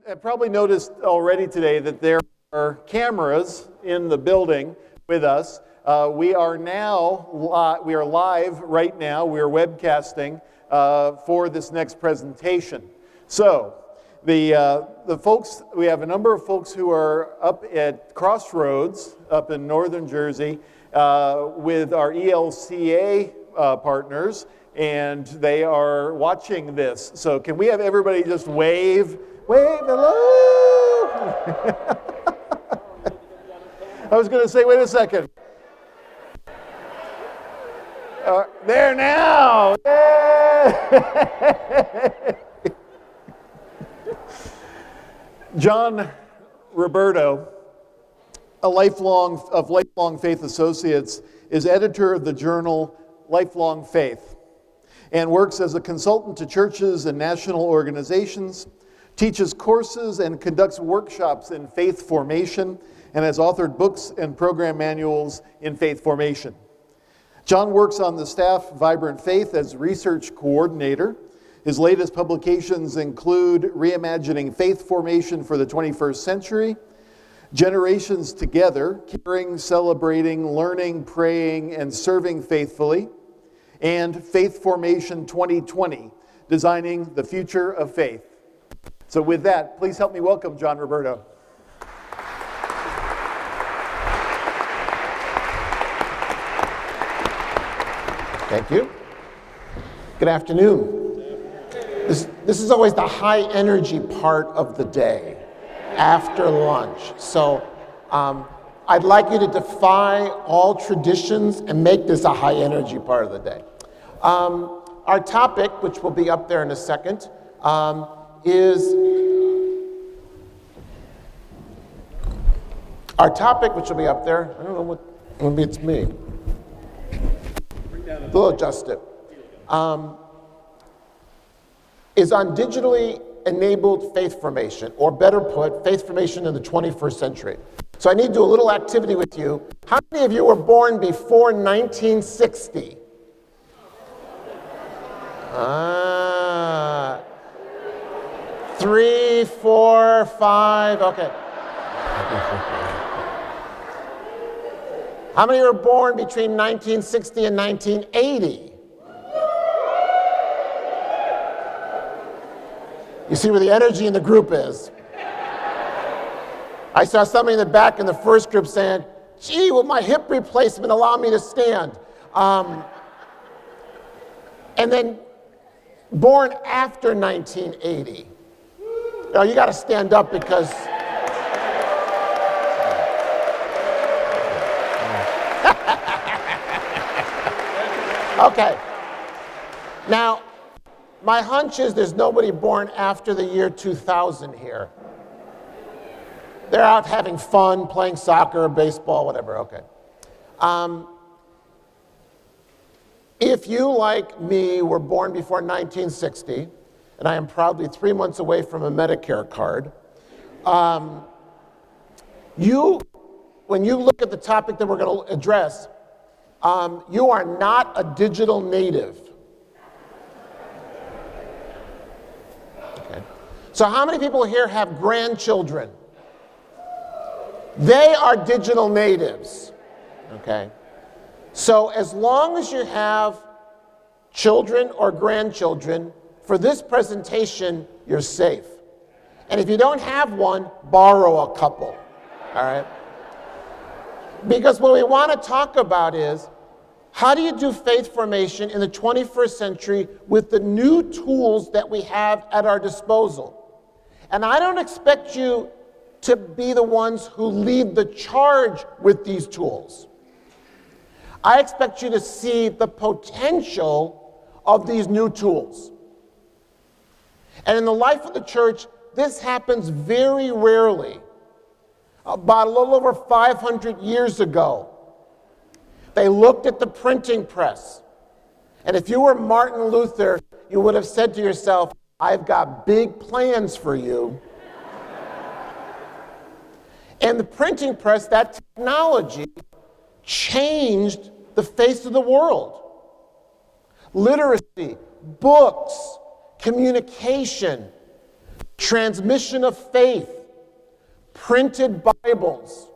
have probably noticed already today that there are cameras in the building with us. We are live right now. We are webcasting for this next presentation. So the folks, we have a number of folks who are up at Crossroads up in northern Jersey with our ELCA partners, and they are watching this. So can we have everybody just wave? Wave, hello! I was going to say, wait a second. There now! Yay! John Roberto, a Lifelong Faith Associates, is editor of the journal Lifelong Faith and works as a consultant to churches and national organizations, teaches courses and conducts workshops in faith formation, and has authored books and program manuals in faith formation. John works on the staff Vibrant Faith as research coordinator. His latest publications include Reimagining Faith Formation for the 21st Century, Generations Together, Caring, Celebrating, Learning, Praying, and Serving Faithfully, and Faith Formation 2020, Designing the Future of Faith. So with that, please help me welcome John Roberto. Thank you. Good afternoon. This is always the high energy part of the day, after lunch. So I'd like you to defy all traditions and make this a high energy part of the day. Our topic, which will be up there in a second, is our topic, which will be up there. I don't know what, maybe it's me. We'll adjust it. Is on digitally enabled faith formation, or better put, faith formation in the 21st century. So I need to do a little activity with you. How many of you were born before 1960? 3, 4, 5, okay. How many were born between 1960 and 1980? You see where the energy in the group is. I saw somebody in the back in the first group saying, gee, will my hip replacement allow me to stand? And then born after 1980. Now you got to stand up because okay. Now, my hunch is there's nobody born after the year 2000 here. They're out having fun, playing soccer, baseball, whatever, okay. If you, like me, were born before 1960, and I am proudly 3 months away from a Medicare card, when you look at the topic that we're going to address, you are not a digital native. Okay. So how many people here have grandchildren? They are digital natives. Okay. So as long as you have children or grandchildren, for this presentation, you're safe. And if you don't have one, borrow a couple. All right? Because what we want to talk about is, how do you do faith formation in the 21st century with the new tools that we have at our disposal? And I don't expect you to be the ones who lead the charge with these tools. I expect you to see the potential of these new tools. And in the life of the church, this happens very rarely. About a little over 500 years ago, they looked at the printing press. And if you were Martin Luther, you would have said to yourself, I've got big plans for you. And the printing press, that technology, changed the face of the world. Literacy, books, communication, transmission of faith, printed Bibles.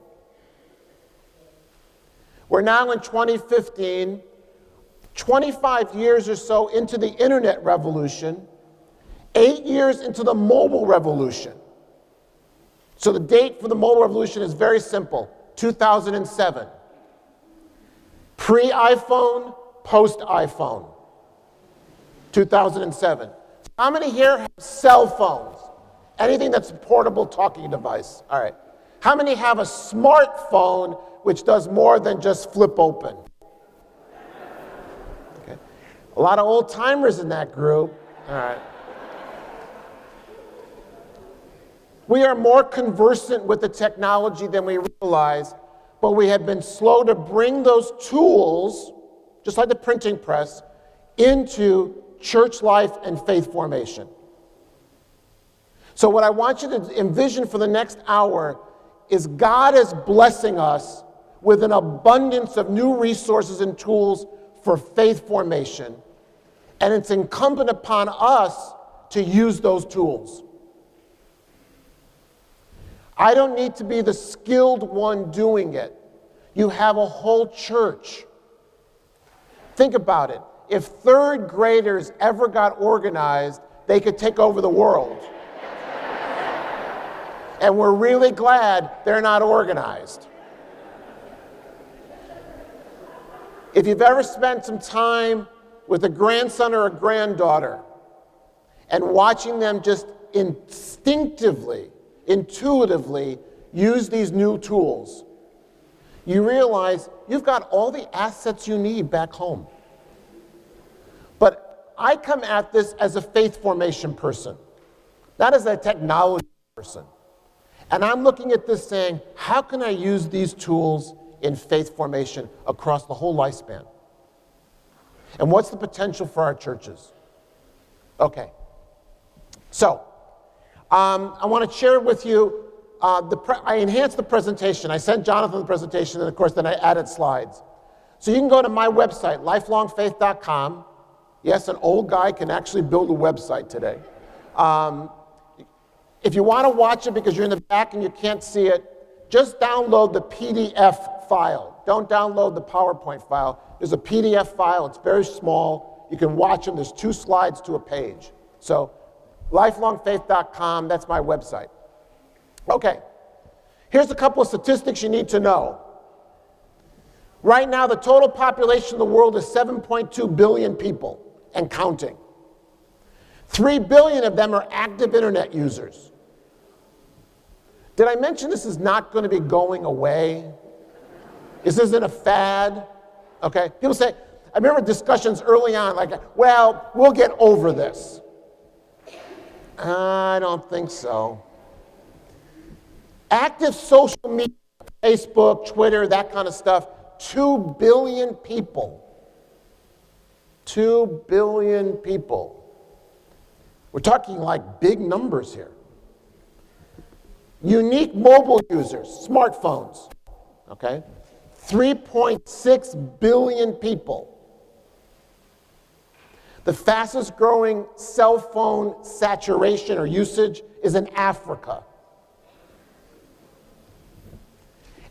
We're now in 2015, 25 years or so into the internet revolution, 8 years into the mobile revolution. So the date for the mobile revolution is very simple, 2007. Pre-iPhone, post-iPhone, 2007. How many here have cell phones? Anything that's a portable talking device? All right. How many have a smartphone which does more than just flip open? Okay. A lot of old timers in that group. All right. We are more conversant with the technology than we realize, but we have been slow to bring those tools, just like the printing press, into church life and faith formation. So what I want you to envision for the next hour is God is blessing us with an abundance of new resources and tools for faith formation, and it's incumbent upon us to use those tools. I don't need to be the skilled one doing it. You have a whole church. Think about it. If third graders ever got organized, they could take over the world. And we're really glad they're not organized. If you've ever spent some time with a grandson or a granddaughter and watching them just instinctively, intuitively use these new tools, you realize you've got all the assets you need back home. But I come at this as a faith formation person, not as a technology person. And I'm looking at this saying, how can I use these tools in faith formation across the whole lifespan? And what's the potential for our churches? Okay. So, I want to share with you, I enhanced the presentation. I sent Jonathan the presentation, and of course, then I added slides. So you can go to my website, lifelongfaith.com. Yes, an old guy can actually build a website today. If you want to watch it because you're in the back and you can't see it, just download the PDF file. Don't download the PowerPoint file. There's a PDF file. It's very small. You can watch them. There's 2 slides to a page. So lifelongfaith.com, that's my website. Okay, here's a couple of statistics you need to know. Right now, the total population of the world is 7.2 billion people and counting. 3 billion of them are active internet users. Did I mention this is not going to be going away? This isn't a fad, okay? People say, I remember discussions early on like, well, we'll get over this. I don't think so. Active social media, Facebook, Twitter, that kind of stuff, 2 billion people. 2 billion people. We're talking like big numbers here. Unique mobile users, smartphones, okay? 3.6 billion people. The fastest growing cell phone saturation or usage is in Africa.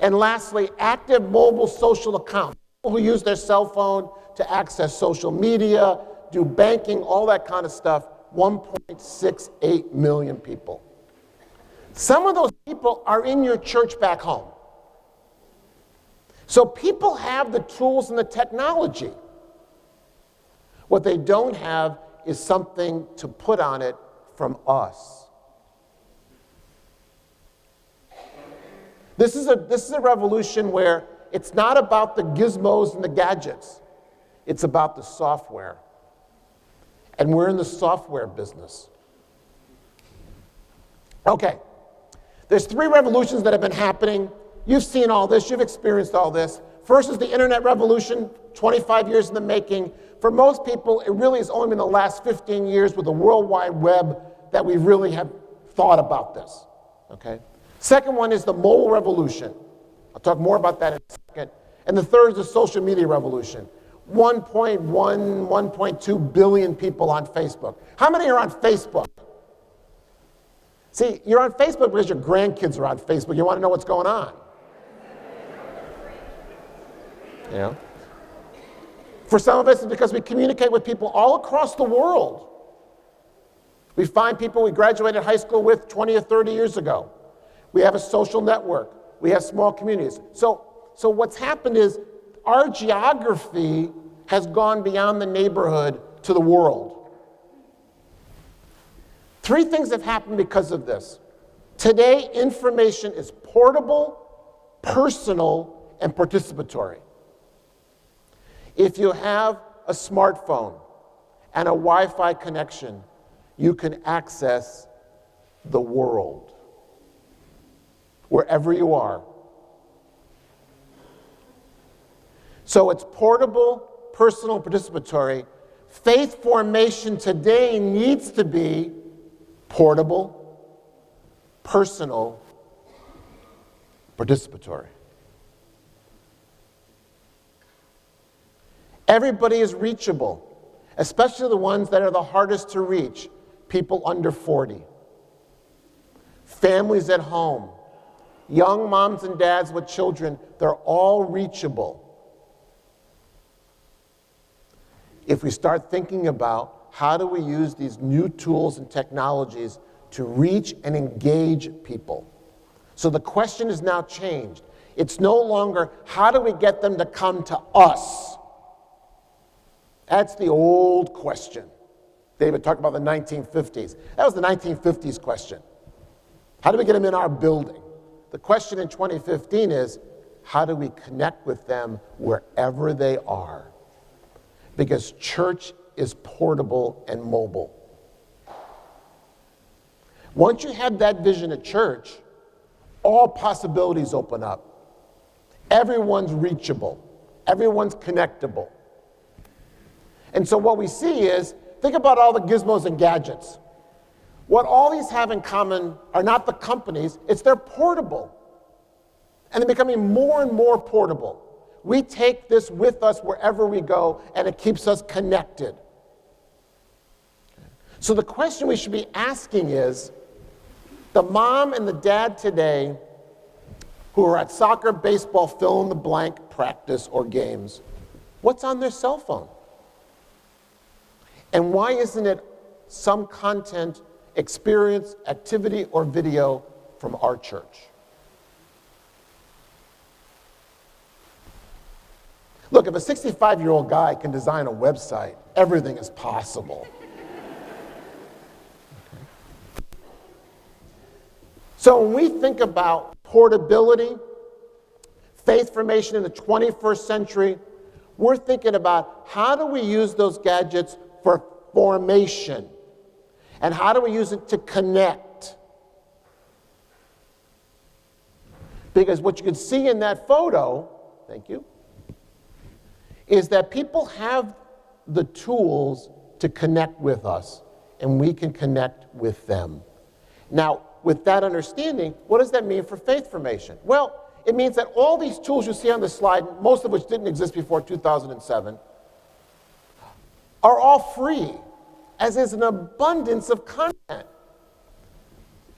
And lastly, active mobile social accounts, people who use their cell phone to access social media, do banking, all that kind of stuff, 1.68 million people. Some of those people are in your church back home. So people have the tools and the technology. What they don't have is something to put on it from us. This is a revolution where it's not about the gizmos and the gadgets. It's about the software. And we're in the software business. Okay. There's 3 revolutions that have been happening. You've seen all this. You've experienced all this. First is the internet revolution, 25 years in the making. For most people, it really has only been the last 15 years with the World Wide Web that we really have thought about this. Okay. Second one is the mobile revolution. I'll talk more about that in a second. And the third is the social media revolution. 1.2 billion people on Facebook. How many are on Facebook? See, you're on Facebook because your grandkids are on Facebook. You want to know what's going on. You know? For some of us, it's because we communicate with people all across the world. We find people we graduated high school with 20 or 30 years ago. We have a social network. We have small communities. So what's happened is our geography has gone beyond the neighborhood to the world. 3 things have happened because of this. Today, information is portable, personal, and participatory. If you have a smartphone and a Wi-Fi connection, you can access the world, wherever you are. So it's portable, personal, participatory. Faith formation today needs to be portable, personal, participatory. Everybody is reachable, especially the ones that are the hardest to reach, people under 40. Families at home, young moms and dads with children, they're all reachable. If we start thinking about how do we use these new tools and technologies to reach and engage people. So the question is now changed. It's no longer how do we get them to come to us? That's the old question. David talked about the 1950s. That was the 1950s question. How do we get them in our building? The question in 2015 is, how do we connect with them wherever they are? Because church is portable and mobile. Once you have that vision at church, all possibilities open up. Everyone's reachable. Everyone's connectable. And so what we see is, think about all the gizmos and gadgets. What all these have in common are not the companies, it's they're portable. And they're becoming more and more portable. We take this with us wherever we go, and it keeps us connected. So the question we should be asking is, the mom and the dad today who are at soccer, baseball, fill in the blank practice or games, what's on their cell phone? And why isn't it some content, experience, activity, or video from our church? Look, if a 65-year-old guy can design a website, everything is possible. So when we think about portability, faith formation in the 21st century, we're thinking about how do we use those gadgets for formation? And how do we use it to connect? Because what you can see in that photo, thank you, is that people have the tools to connect with us, and we can connect with them. Now, with that understanding, what does that mean for faith formation? Well, it means that all these tools you see on the slide, most of which didn't exist before 2007, are all free, as is an abundance of content.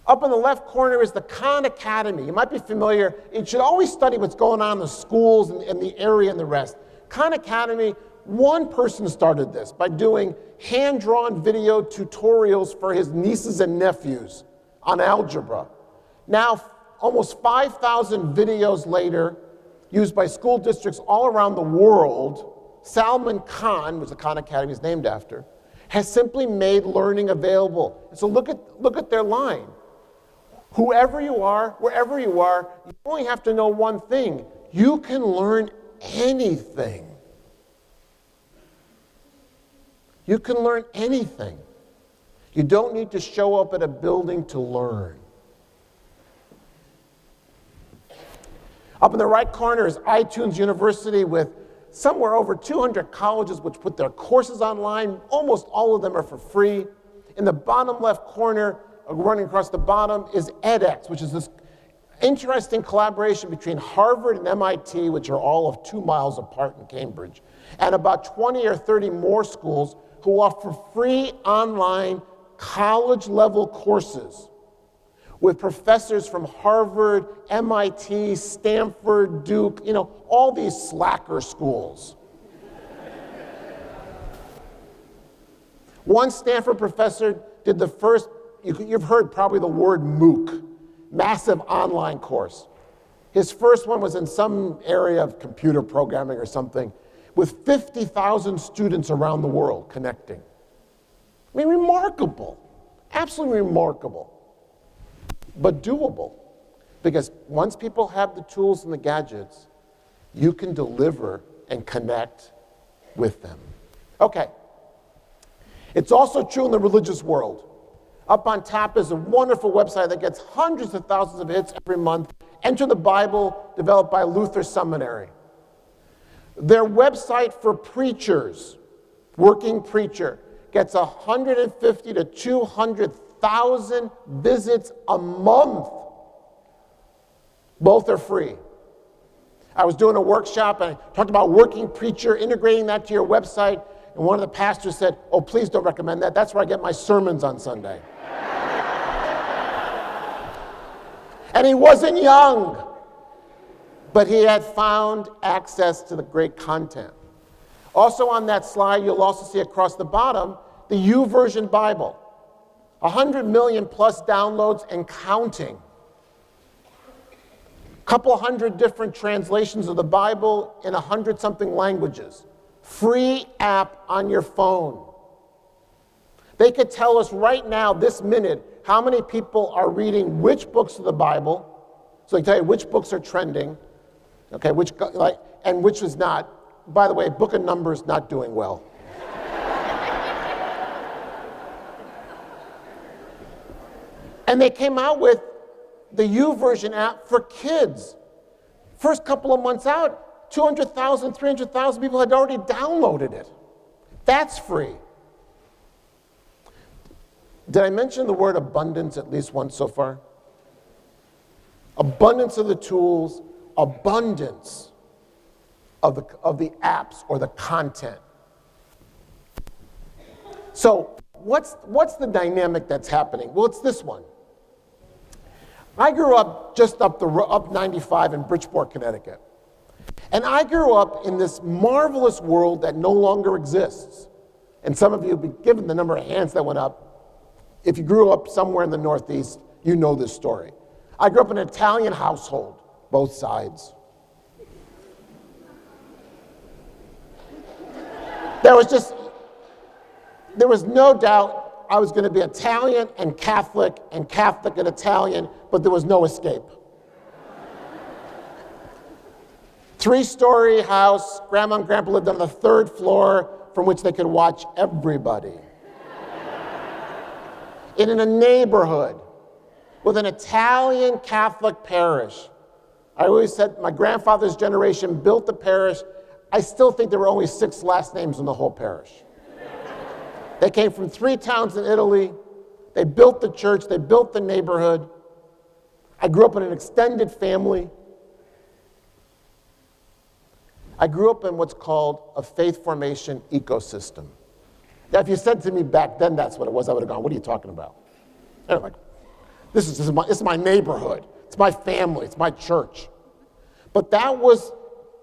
Up in the left corner is the Khan Academy. You might be familiar. You should always study what's going on in the schools and the area and the rest. Khan Academy, one person started this by doing hand-drawn video tutorials for his nieces and nephews on algebra. Now, almost 5,000 videos later, used by school districts all around the world, Salman Khan, which the Khan Academy is named after, has simply made learning available. So look at their line. Whoever you are, wherever you are, you only have to know one thing. You can learn anything. You can learn anything. You don't need to show up at a building to learn. Up in the right corner is iTunes University with somewhere over 200 colleges which put their courses online. Almost all of them are for free. In the bottom left corner, running across the bottom, is edX, which is this interesting collaboration between Harvard and MIT, which are all of 2 miles apart in Cambridge, and about 20 or 30 more schools who offer free online college-level courses with professors from Harvard, MIT, Stanford, Duke, all these slacker schools. One Stanford professor did the first, you've heard probably the word MOOC, massive online course. His first one was in some area of computer programming or something, with 50,000 students around the world connecting. I mean, remarkable, absolutely remarkable, but doable. Because once people have the tools and the gadgets, you can deliver and connect with them. Okay. It's also true in the religious world. Up on top is a wonderful website that gets hundreds of thousands of hits every month. Enter the Bible, developed by Luther Seminary. Their website for preachers, working preacher, gets 150 to 200,000 visits a month. Both are free. I was doing a workshop and I talked about working preacher, integrating that to your website. And one of the pastors said, "Oh, please don't recommend that. That's where I get my sermons on Sunday." And he wasn't young, but he had found access to the great content. Also on that slide, you'll also see across the bottom, the YouVersion Bible. 100 million plus downloads and counting. Couple hundred different translations of the Bible in 100-something languages. Free app on your phone. They could tell us right now, this minute, how many people are reading which books of the Bible. So they tell you which books are trending, okay, and which is not. By the way, Book of Numbers not doing well. And they came out with the YouVersion app for kids. First couple of months out, 200,000, 300,000 people had already downloaded it. That's free. Did I mention the word abundance at least once so far? Abundance of the tools, abundance of the apps or the content. So what's the dynamic that's happening? Well, it's this one. I grew up just up 95 in Bridgeport, Connecticut. And I grew up in this marvelous world that no longer exists. And some of you, given the number of hands that went up, if you grew up somewhere in the Northeast, you know this story. I grew up in an Italian household, both sides. There was no doubt I was going to be Italian and Catholic and Italian, but there was no escape. 3-story house, Grandma and Grandpa lived on the 3rd floor from which they could watch everybody. In a neighborhood with an Italian Catholic parish. I always said my grandfather's generation built the parish. I still think there were only 6 last names in the whole parish. They came from 3 towns in Italy. They built the church. They built the neighborhood. I grew up in an extended family. I grew up in what's called a faith formation ecosystem. Now, if you said to me back then that's what it was, I would have gone, "What are you talking about?" And I'm like, this is my neighborhood. It's my family. It's my church. But that was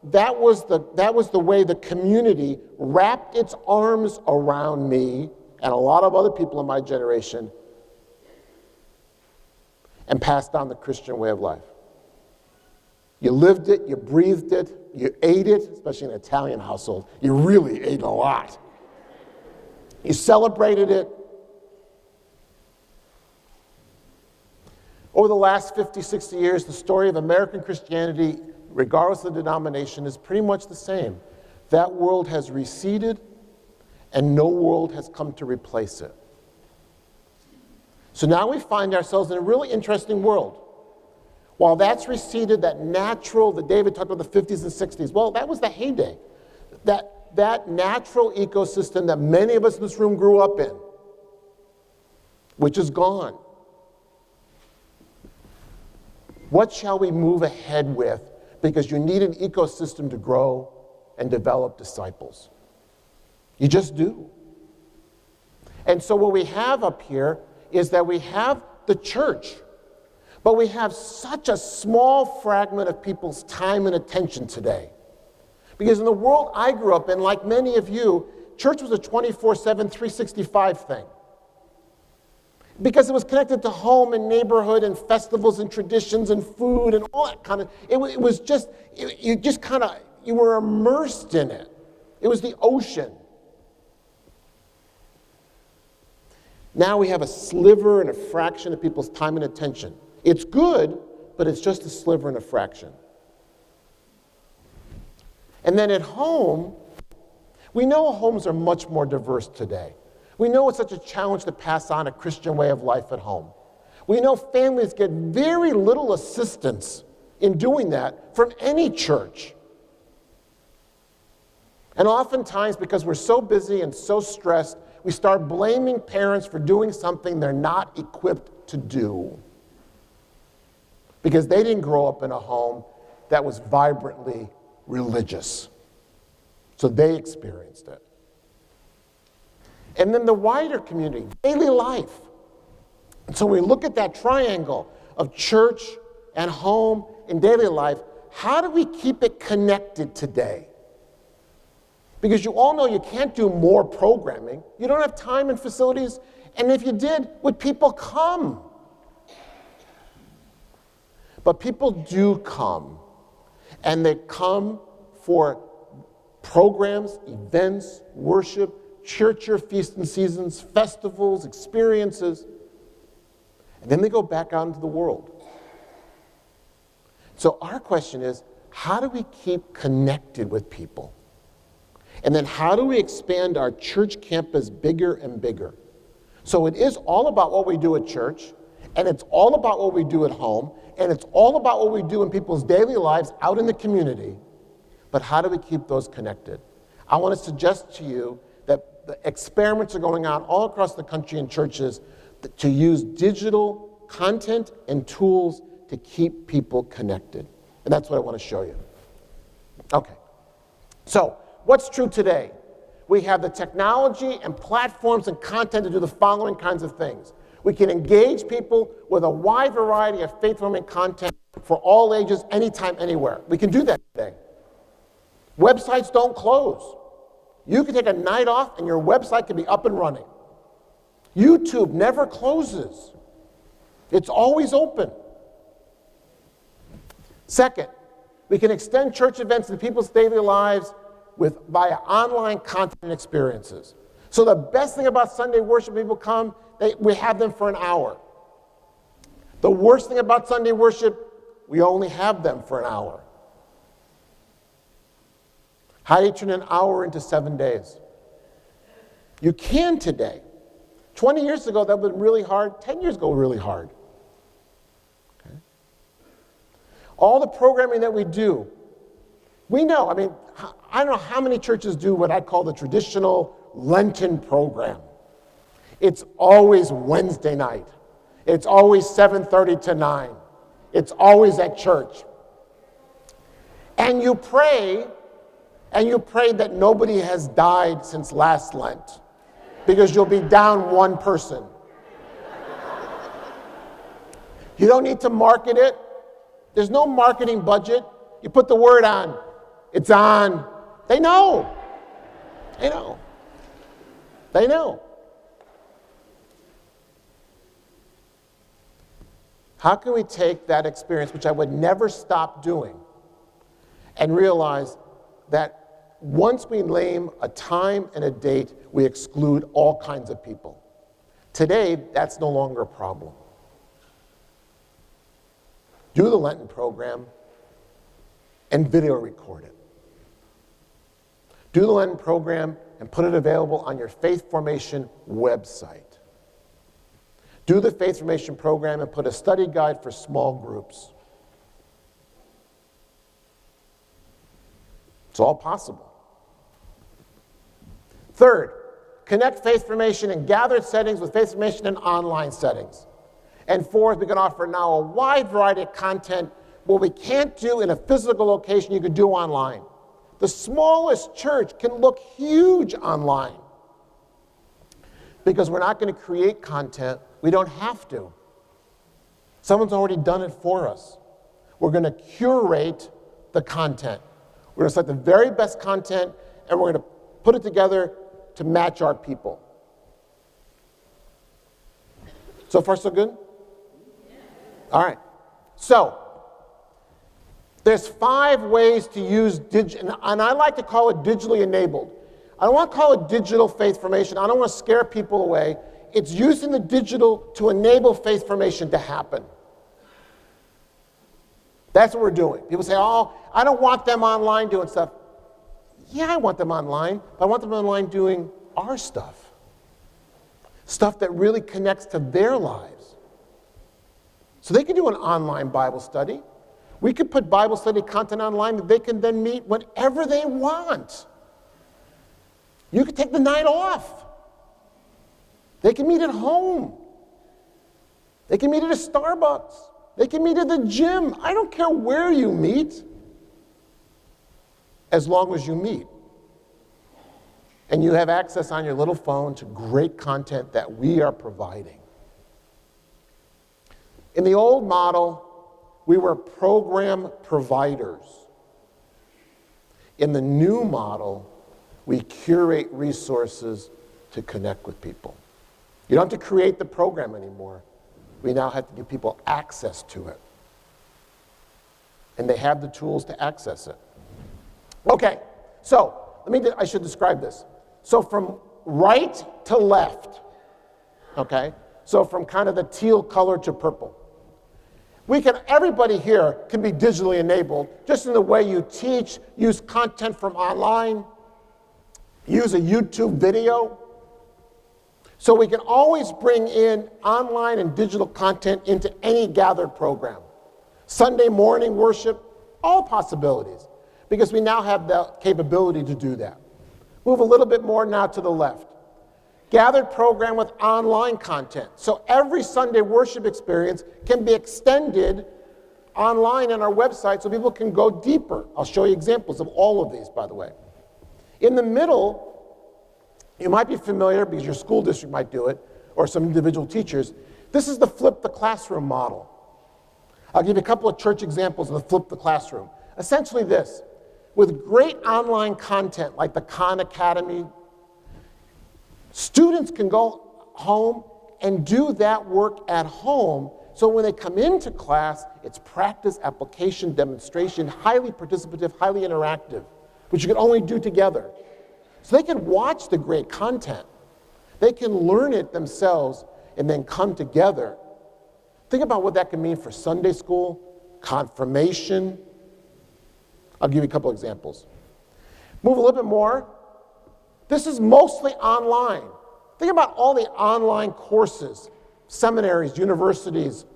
the way the community wrapped its arms around me and a lot of other people in my generation and passed on the Christian way of life. You lived it, you breathed it, you ate it, especially in an Italian household. You really ate a lot. You celebrated it. Over the last 50, 60 years, the story of American Christianity, regardless of the denomination, is pretty much the same. That world has receded, and no world has come to replace it. So now we find ourselves in a really interesting world. While that's receded, that David talked about the 50s and 60s, well, that was the heyday. That natural ecosystem that many of us in this room grew up in, which is gone. What shall we move ahead with? Because you need an ecosystem to grow and develop disciples. You just do. And so what we have up here is that we have the church. But we have such a small fragment of people's time and attention today. Because in the world I grew up in, like many of you, church was a 24/7, 365 thing. Because it was connected to home and neighborhood and festivals and traditions and food and all that kind of, you were immersed in it. It was the ocean. Now we have a sliver and a fraction of people's time and attention. It's good, but it's just a sliver and a fraction. And then at home, we know homes are much more diverse today. We know it's such a challenge to pass on a Christian way of life at home. We know families get very little assistance in doing that from any church. And oftentimes, because we're so busy and so stressed, we start blaming parents for doing something they're not equipped to do. Because they didn't grow up in a home that was vibrantly religious. So they experienced it. And then the wider community, daily life. And so when we look at that triangle of church and home and daily life, how do we keep it connected today? Because you all know you can't do more programming. You don't have time and facilities. And if you did, would people come? But people do come. And they come for programs, events, worship, church year feast and seasons, festivals, experiences. And then they go back out into the world. So our question is, how do we keep connected with people? And then how do we expand our church campus bigger and bigger? So it is all about what we do at church, and it's all about what we do at home, and it's all about what we do in people's daily lives out in the community. But how do we keep those connected? I want to suggest to you that the experiments are going on all across the country in churches to use digital content and tools to keep people connected. And that's what I want to show you. Okay. So, what's true today? We have the technology and platforms and content to do the following kinds of things. We can engage people with a wide variety of faith-forming content for all ages, anytime, anywhere. We can do that today. Websites don't close. You can take a night off and your website can be up and running. YouTube never closes. It's always open. Second, we can extend church events into people's daily lives via online content and experiences. So the best thing about Sunday worship, people come, we have them for an hour. The worst thing about Sunday worship, we only have them for an hour. How do you turn an hour into 7 days? You can today. 20 years ago, that would have been really hard. 10 years ago, really hard. Okay. All the programming that we do, we know, I don't know how many churches do what I call the traditional Lenten program. It's always Wednesday night. It's always 7:30 to 9. It's always at church. And you pray that nobody has died since last Lent, because you'll be down one person. You don't need to market it. There's no marketing budget. You put the word on. It's on. They know. They know. They know. How can we take that experience, which I would never stop doing, and realize that once we name a time and a date, we exclude all kinds of people? Today, that's no longer a problem. Do the Lenten program and video record it. Do the Lenten program and put it available on your Faith Formation website. Do the Faith Formation program and put a study guide for small groups. It's all possible. Third, connect Faith Formation in gathered settings with Faith Formation in online settings. And fourth, we can offer now a wide variety of content. What we can't do in a physical location, you can do online. The smallest church can look huge online. Because we're not going to create content, we don't have to. Someone's already done it for us. We're going to curate the content. We're going to select the very best content, and we're going to put it together to match our people. So far, so good? All right. So, there's 5 ways to use digital, and I like to call it digitally enabled. I don't want to call it digital faith formation. I don't want to scare people away. It's using the digital to enable faith formation to happen. That's what we're doing. People say, oh, I don't want them online doing stuff. Yeah, I want them online, but I want them online doing our stuff. Stuff that really connects to their lives. So they can do an online Bible study. We could put Bible study content online that they can then meet whenever they want. You could take the night off. They can meet at home. They can meet at a Starbucks. They can meet at the gym. I don't care where you meet, as long as you meet. And you have access on your little phone to great content that we are providing. In the old model, we were program providers. In the new model, we curate resources to connect with people. You don't have to create the program anymore. We now have to give people access to it. And they have the tools to access it. Okay, so I should describe this. So from right to left, okay, so from kind of the teal color to purple. Everybody here can be digitally enabled, just in the way you teach, use content from online, use a YouTube video. So we can always bring in online and digital content into any gathered program. Sunday morning worship, all possibilities, because we now have the capability to do that. Move a little bit more now to the left. Gathered program with online content. So every Sunday worship experience can be extended online on our website so people can go deeper. I'll show you examples of all of these, by the way. In the middle, you might be familiar because your school district might do it, or some individual teachers. This is the flip the classroom model. I'll give you a couple of church examples of the flip the classroom. Essentially this, with great online content like the Khan Academy, students can go home and do that work at home. So when they come into class, it's practice, application, demonstration, highly participative, highly interactive, which you can only do together. So they can watch the great content. They can learn it themselves and then come together. Think about what that can mean for Sunday school, confirmation. I'll give you a couple examples. Move a little bit more. This is mostly online. Think about all the online courses, seminaries, universities,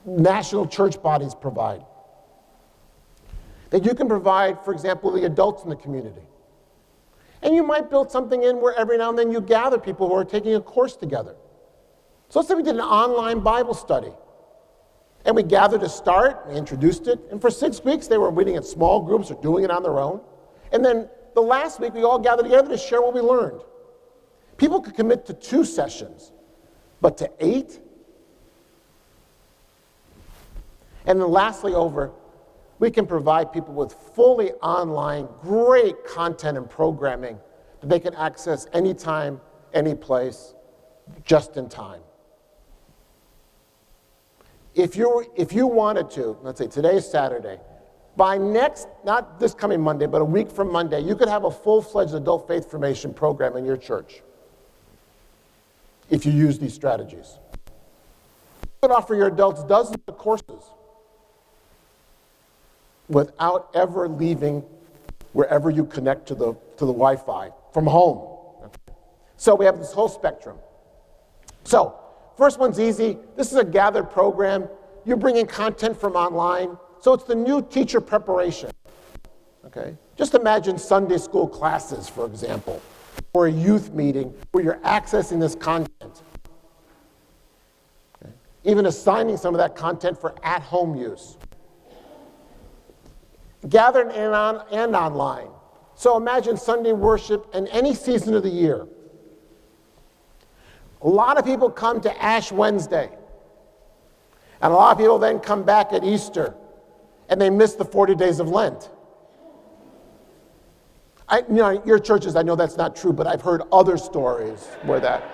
national church bodies provide. That you can provide, for example, the adults in the community. And you might build something in where every now and then you gather people who are taking a course together. So let's say we did an online Bible study. And we gathered to start, we introduced it, and for 6 weeks they were meeting in small groups or doing it on their own. And then the last week we all gathered together to share what we learned. People could commit to 2 sessions, but to 8? And then lastly we can provide people with fully online, great content and programming that they can access anytime, any place, just in time. If you wanted to, let's say today's Saturday, by not this coming Monday, but a week from Monday, you could have a full-fledged adult faith formation program in your church if you use these strategies. You could offer your adults dozens of courses without ever leaving wherever you connect to the Wi-Fi from home. So we have this whole spectrum. So, first one's easy. This is a gathered program. You're bringing content from online. So it's the new teacher preparation. Okay? Just imagine Sunday school classes, for example, or a youth meeting where you're accessing this content. Okay? Even assigning some of that content for at-home use. Gathered and online. So imagine Sunday worship in any season of the year. A lot of people come to Ash Wednesday. And a lot of people then come back at Easter, and they miss the 40 days of Lent. Your churches, I know that's not true, but I've heard other stories where that.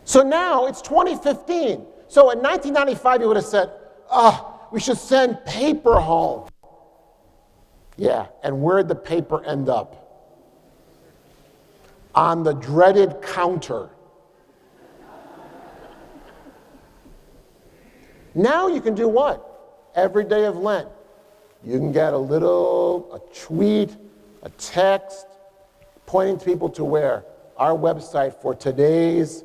So now it's 2015. So in 1995, you would have said, we should send paper home. Yeah, and where'd the paper end up? On the dreaded counter. Now you can do what? Every day of Lent. You can get a tweet, a text, pointing people to where? Our website for today's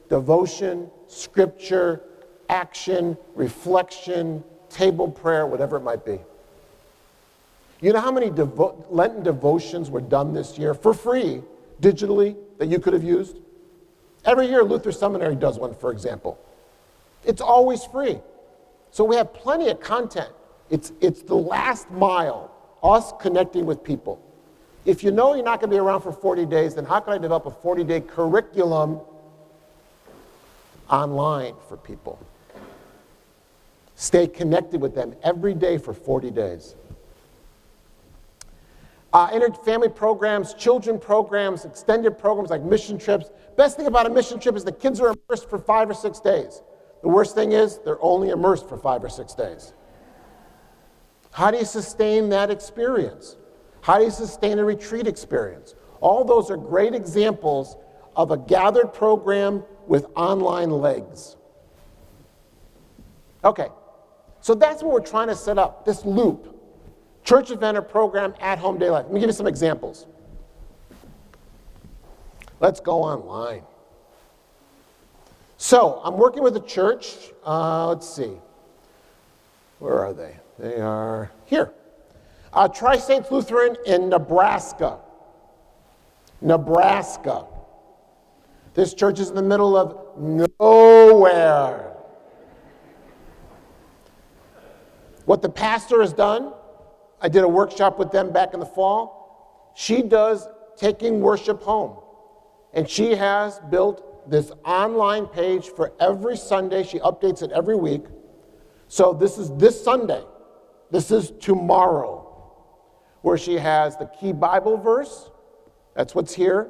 devotion, scripture, action, reflection, table prayer, whatever it might be. You know how many Lenten devotions were done this year for free, digitally, that you could have used? Every year, Luther Seminary does one, for example. It's always free. So we have plenty of content. It's the last mile, us connecting with people. If you know you're not going to be around for 40 days, then how can I develop a 40-day curriculum online for people? Stay connected with them every day for 40 days. Family programs, children programs, extended programs like mission trips. Best thing about a mission trip is the kids are immersed for 5 or 6 days. The worst thing is they're only immersed for 5 or 6 days. How do you sustain that experience? How do you sustain a retreat experience? All those are great examples of a gathered program with online legs. Okay, so that's what we're trying to set up, this loop. Church event or program, at-home day life. Let me give you some examples. Let's go online. So, I'm working with a church. Let's see. Where are they? They are here. Tri-Saints Lutheran in Nebraska. Nebraska. This church is in the middle of nowhere. What the pastor has done, I did a workshop with them back in the fall. She does taking worship home. And she has built this online page for every Sunday. She updates it every week. So this is this Sunday. This is tomorrow, where she has the key Bible verse. That's what's here.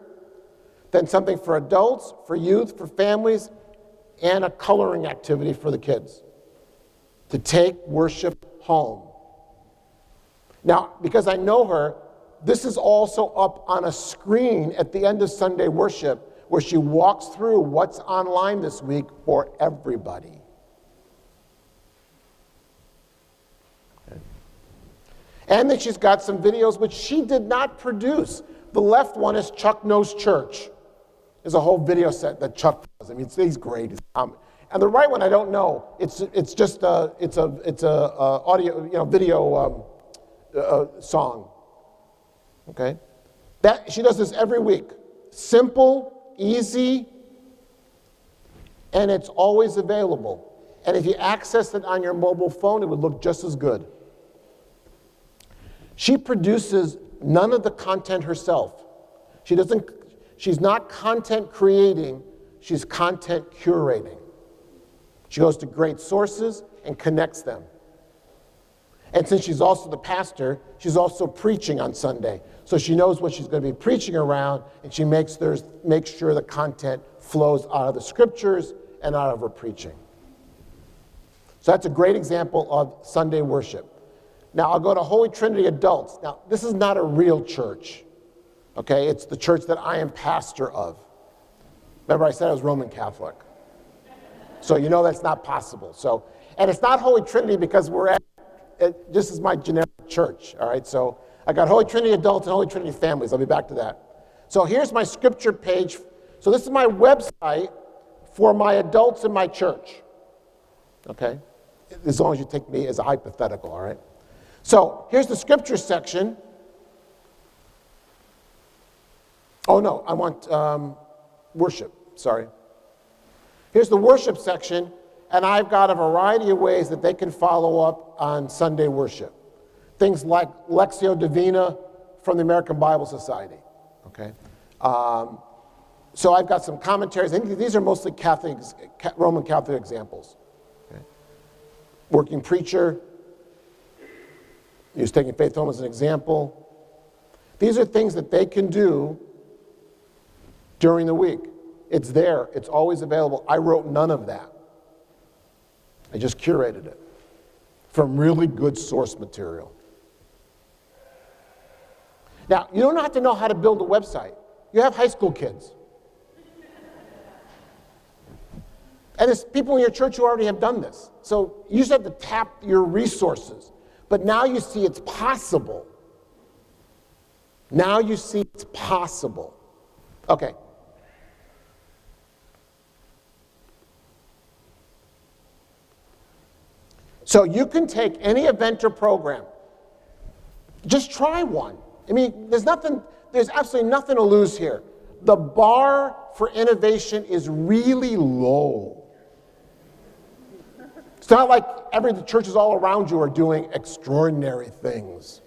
Then something for adults, for youth, for families, and a coloring activity for the kids to take worship home. Now, because I know her, this is also up on a screen at the end of Sunday worship where she walks through what's online this week for everybody. Okay. And then she's got some videos which she did not produce. The left one is Chuck Knows Church. There's a whole video set that Chuck does. I mean, he's great. And the right one, I don't know. It's just a audio, video song. Okay, that she does this every week. Simple, easy, and it's always available. And if you access it on your mobile phone, it would look just as good. She produces none of the content herself. She's not content creating, she's content curating. She goes to great sources and connects them. And since she's also the pastor, she's also preaching on Sunday. So she knows what she's going to be preaching around, and she makes sure the content flows out of the scriptures and out of her preaching. So that's a great example of Sunday worship. Now I'll go to Holy Trinity Adults. Now this is not a real church. Okay, it's the church that I am pastor of. Remember I said I was Roman Catholic. So you know that's not possible. So, and it's not Holy Trinity because this is my generic church, all right? So I got Holy Trinity Adults and Holy Trinity Families. I'll be back to that. So here's my scripture page. So this is my website for my adults in my church, okay? As long as you take me as a hypothetical, all right? So here's the scripture section. Oh, no, I want worship, sorry. Here's the worship section, and I've got a variety of ways that they can follow up on Sunday worship. Things like Lectio Divina from the American Bible Society, okay? So I've got some commentaries. I think these are mostly Roman Catholic examples. Okay. Working preacher, use Taking Faith Home as an example. These are things that they can do during the week. It's there. It's always available. I wrote none of that. I just curated it from really good source material. Now, you don't have to know how to build a website. You have high school kids. And there's people in your church who already have done this. So you just have to tap your resources. But now you see it's possible. Now you see it's possible. Okay. So you can take any event or program. Just try one. I mean, there's absolutely nothing to lose here. The bar for innovation is really low. It's not like the churches all around you are doing extraordinary things.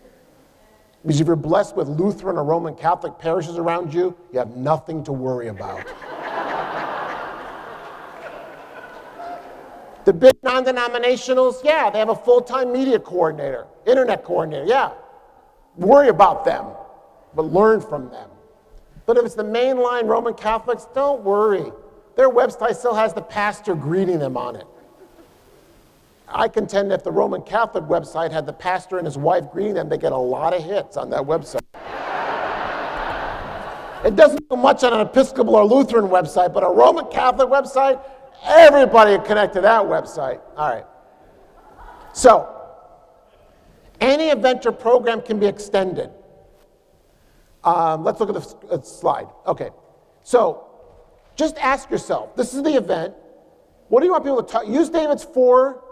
Because if you're blessed with Lutheran or Roman Catholic parishes around you, you have nothing to worry about. The big non-denominationals, yeah, they have a full-time media coordinator, internet coordinator, yeah. Worry about them, but learn from them. But if it's the mainline Roman Catholics, don't worry. Their website still has the pastor greeting them on it. I contend if the Roman Catholic website had the pastor and his wife greeting them, they get a lot of hits on that website. It doesn't do much on an Episcopal or Lutheran website, but a Roman Catholic website, everybody can connect to that website. All right. So, any event or program can be extended. Let's look at the slide. Okay. So, just ask yourself, this is the event. What do you want people to use David's 4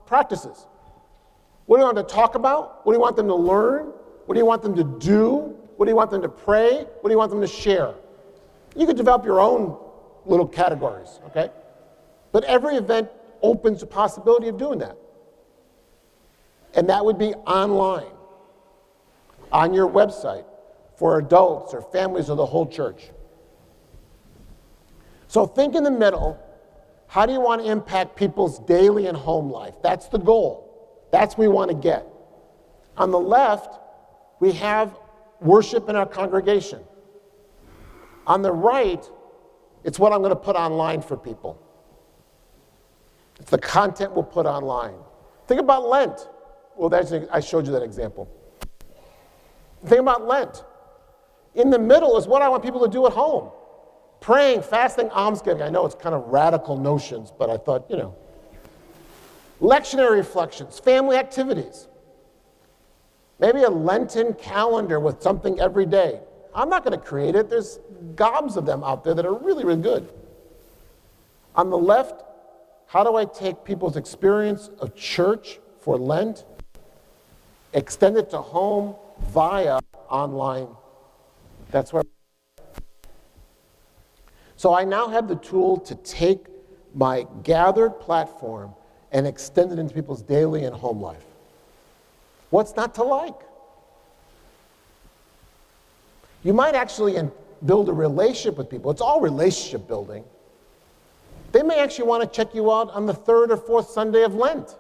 practices. What do you want them to talk about? What do you want them to learn? What do you want them to do? What do you want them to pray? What do you want them to share? You could develop your own little categories, okay? But every event opens the possibility of doing that. And that would be online, on your website, for adults or families or the whole church. So think in the middle. How do you want to impact people's daily and home life? That's the goal. That's what we want to get. On the left, we have worship in our congregation. On the right, it's what I'm going to put online for people. It's the content we'll put online. Think about Lent. Well, I showed you that example. Think about Lent. In the middle is what I want people to do at home. Praying, fasting, almsgiving. I know it's kind of radical notions, but I thought, Lectionary reflections, family activities. Maybe a Lenten calendar with something every day. I'm not going to create it. There's gobs of them out there that are really, really good. On the left, how do I take people's experience of church for Lent, extend it to home via online? That's where. So I now have the tool to take my gathered platform and extend it into people's daily and home life. What's not to like? You might actually build a relationship with people. It's all relationship building. They may actually want to check you out on the 3rd or 4th Sunday of Lent.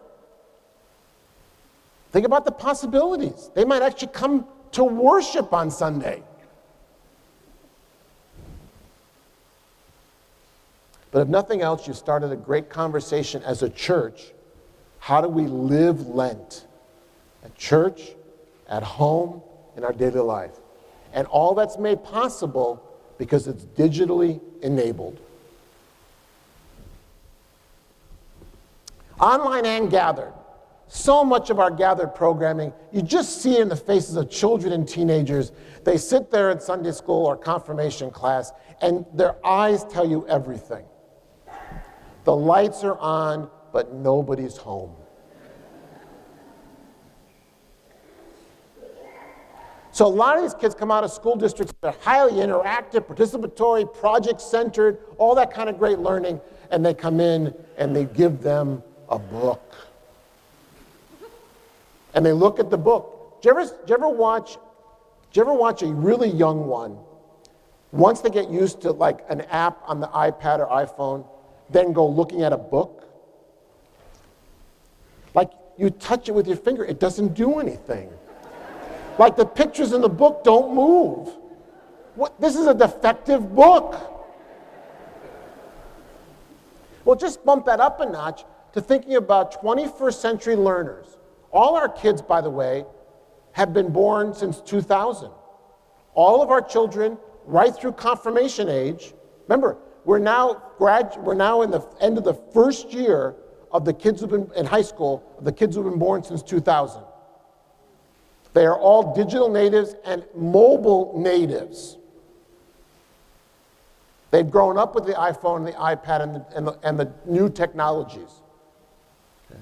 Think about the possibilities. They might actually come to worship on Sunday. But if nothing else, you started a great conversation as a church. How do we live Lent? At church, at home, in our daily life. And all that's made possible because it's digitally enabled. Online and gathered. So much of our gathered programming, you just see in the faces of children and teenagers. They sit there in Sunday school or confirmation class, and their eyes tell you everything. The lights are on, but nobody's home. So a lot of these kids come out of school districts that are highly interactive, participatory, project-centered, all that kind of great learning, and they come in and they give them a book. And they look at the book. Do you ever watch a really young one once they get used to like an app on the iPad or iPhone, then go looking at a book, like you touch it with your finger, it doesn't do anything. Like the pictures in the book don't move. What? This is a defective book. Well, just bump that up a notch to thinking about 21st century learners. All our kids, by the way, have been born since 2000. All of our children, right through confirmation age, remember, we're now in the end of the first year of the kids who've been in high school, of the kids who've been born since 2000. They are all digital natives and mobile natives. They've grown up with the iPhone and the iPad and the new technologies. Okay.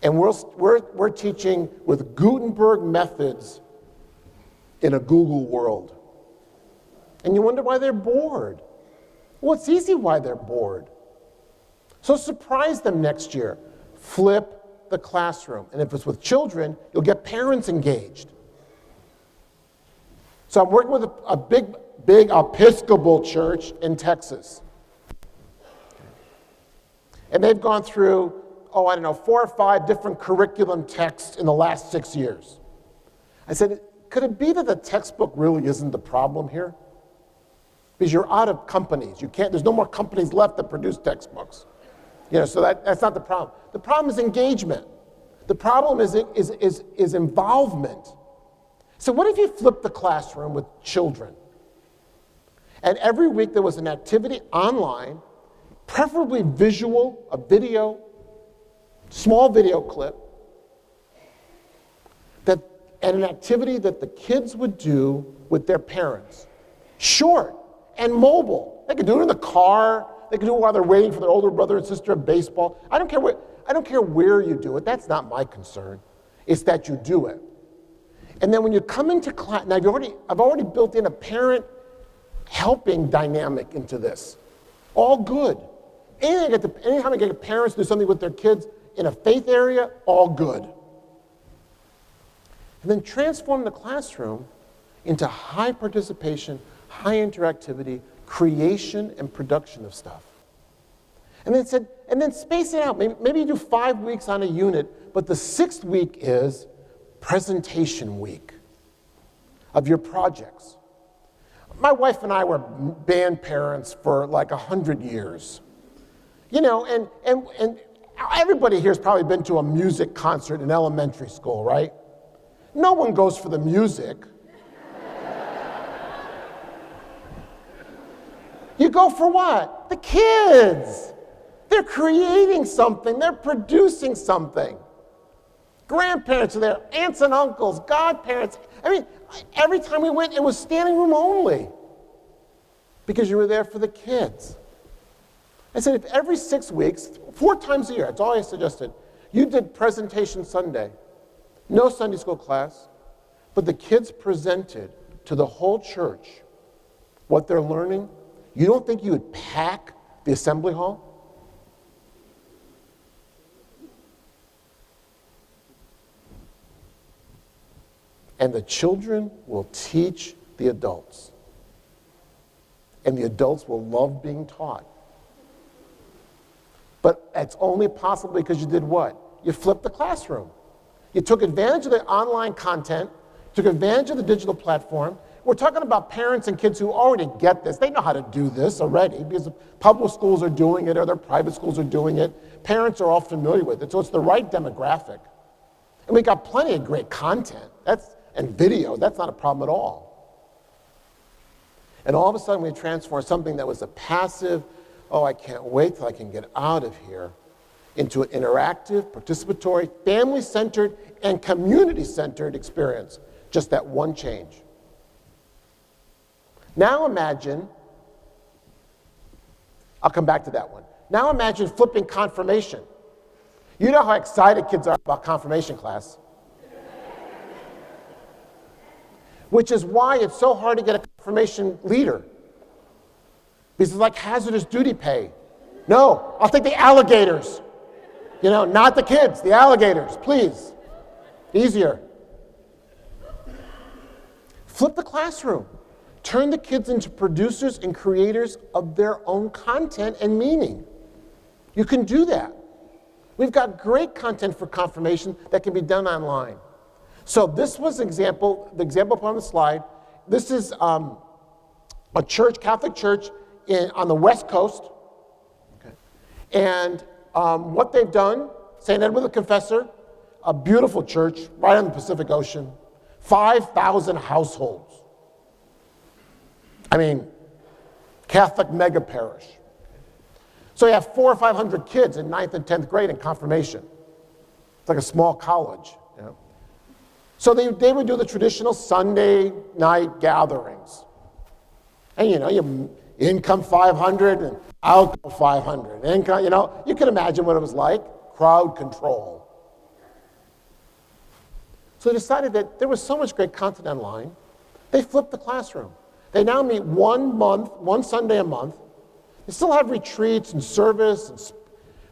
And we're teaching with Gutenberg methods in a Google world. And you wonder why they're bored. Well, it's easy why they're bored. So surprise them next year. Flip the classroom. And if it's with children, you'll get parents engaged. So I'm working with a big Episcopal church in Texas. And they've gone through, 4 or 5 different curriculum texts in the last 6 years. I said, could it be that the textbook really isn't the problem here? Because you're out of companies. There's no more companies left that produce textbooks. So that's not the problem. The problem is engagement. The problem is involvement. So what if you flip the classroom with children? And every week there was an activity online, preferably visual, a video, small video clip, and an activity that the kids would do with their parents. Short and mobile. They could do it in the car. They could do it while they're waiting for their older brother and sister at baseball. I don't care where you do it. That's not my concern. It's that you do it. And then when you come into class, now I've already built in a parent helping dynamic into this. All good. Anytime I get parents to do something with their kids in a faith area, all good. And then transform the classroom into high participation, high interactivity, creation and production of stuff. And then space it out. Maybe you do 5 weeks on a unit, but the 6th week is presentation week of your projects. My wife and I were band parents for like 100 years. And everybody here's probably been to a music concert in elementary school, right? No one goes for the music. You go for what? The kids. They're creating something. They're producing something. Grandparents are there, aunts and uncles, godparents. Every time we went, it was standing room only because you were there for the kids. I said, if every 6 weeks, 4 times a year, that's all I suggested, you did presentation Sunday, no Sunday school class, but the kids presented to the whole church what they're learning, you don't think you would pack the assembly hall? And the children will teach the adults. And the adults will love being taught. But it's only possible because you did what? You flipped the classroom. You took advantage of the online content, took advantage of the digital platform. We're talking about parents and kids who already get this. They know how to do this already because public schools are doing it or their private schools are doing it. Parents are all familiar with it, so it's the right demographic. And we got plenty of great content. And video, that's not a problem at all. And all of a sudden we transform something that was a passive, I can't wait till I can get out of here, into an interactive, participatory, family-centered, and community-centered experience. Just that one change. Now imagine, I'll come back to that one. Now imagine flipping confirmation. You know how excited kids are about confirmation class. Which is why it's so hard to get a confirmation leader. Because it's like hazardous duty pay. No, I'll take the alligators. Not the kids, the alligators, please. Easier. Flip the classroom. Turn the kids into producers and creators of their own content and meaning. You can do that. We've got great content for confirmation that can be done online. So this was the example up on the slide. This is a church, Catholic church on the West Coast. Okay. And what they've done, St. Edward the Confessor, a beautiful church right on the Pacific Ocean, 5,000 households. I mean, Catholic mega parish. So you have 400 or 500 kids in 9th and 10th grade in confirmation. It's like a small college. You know? So they would do the traditional Sunday night gatherings. And you income 500 and out 500. Income, you can imagine what it was like. Crowd control. So they decided that there was so much great content online, they flipped the classroom. They now meet one Sunday a month. They still have retreats and service,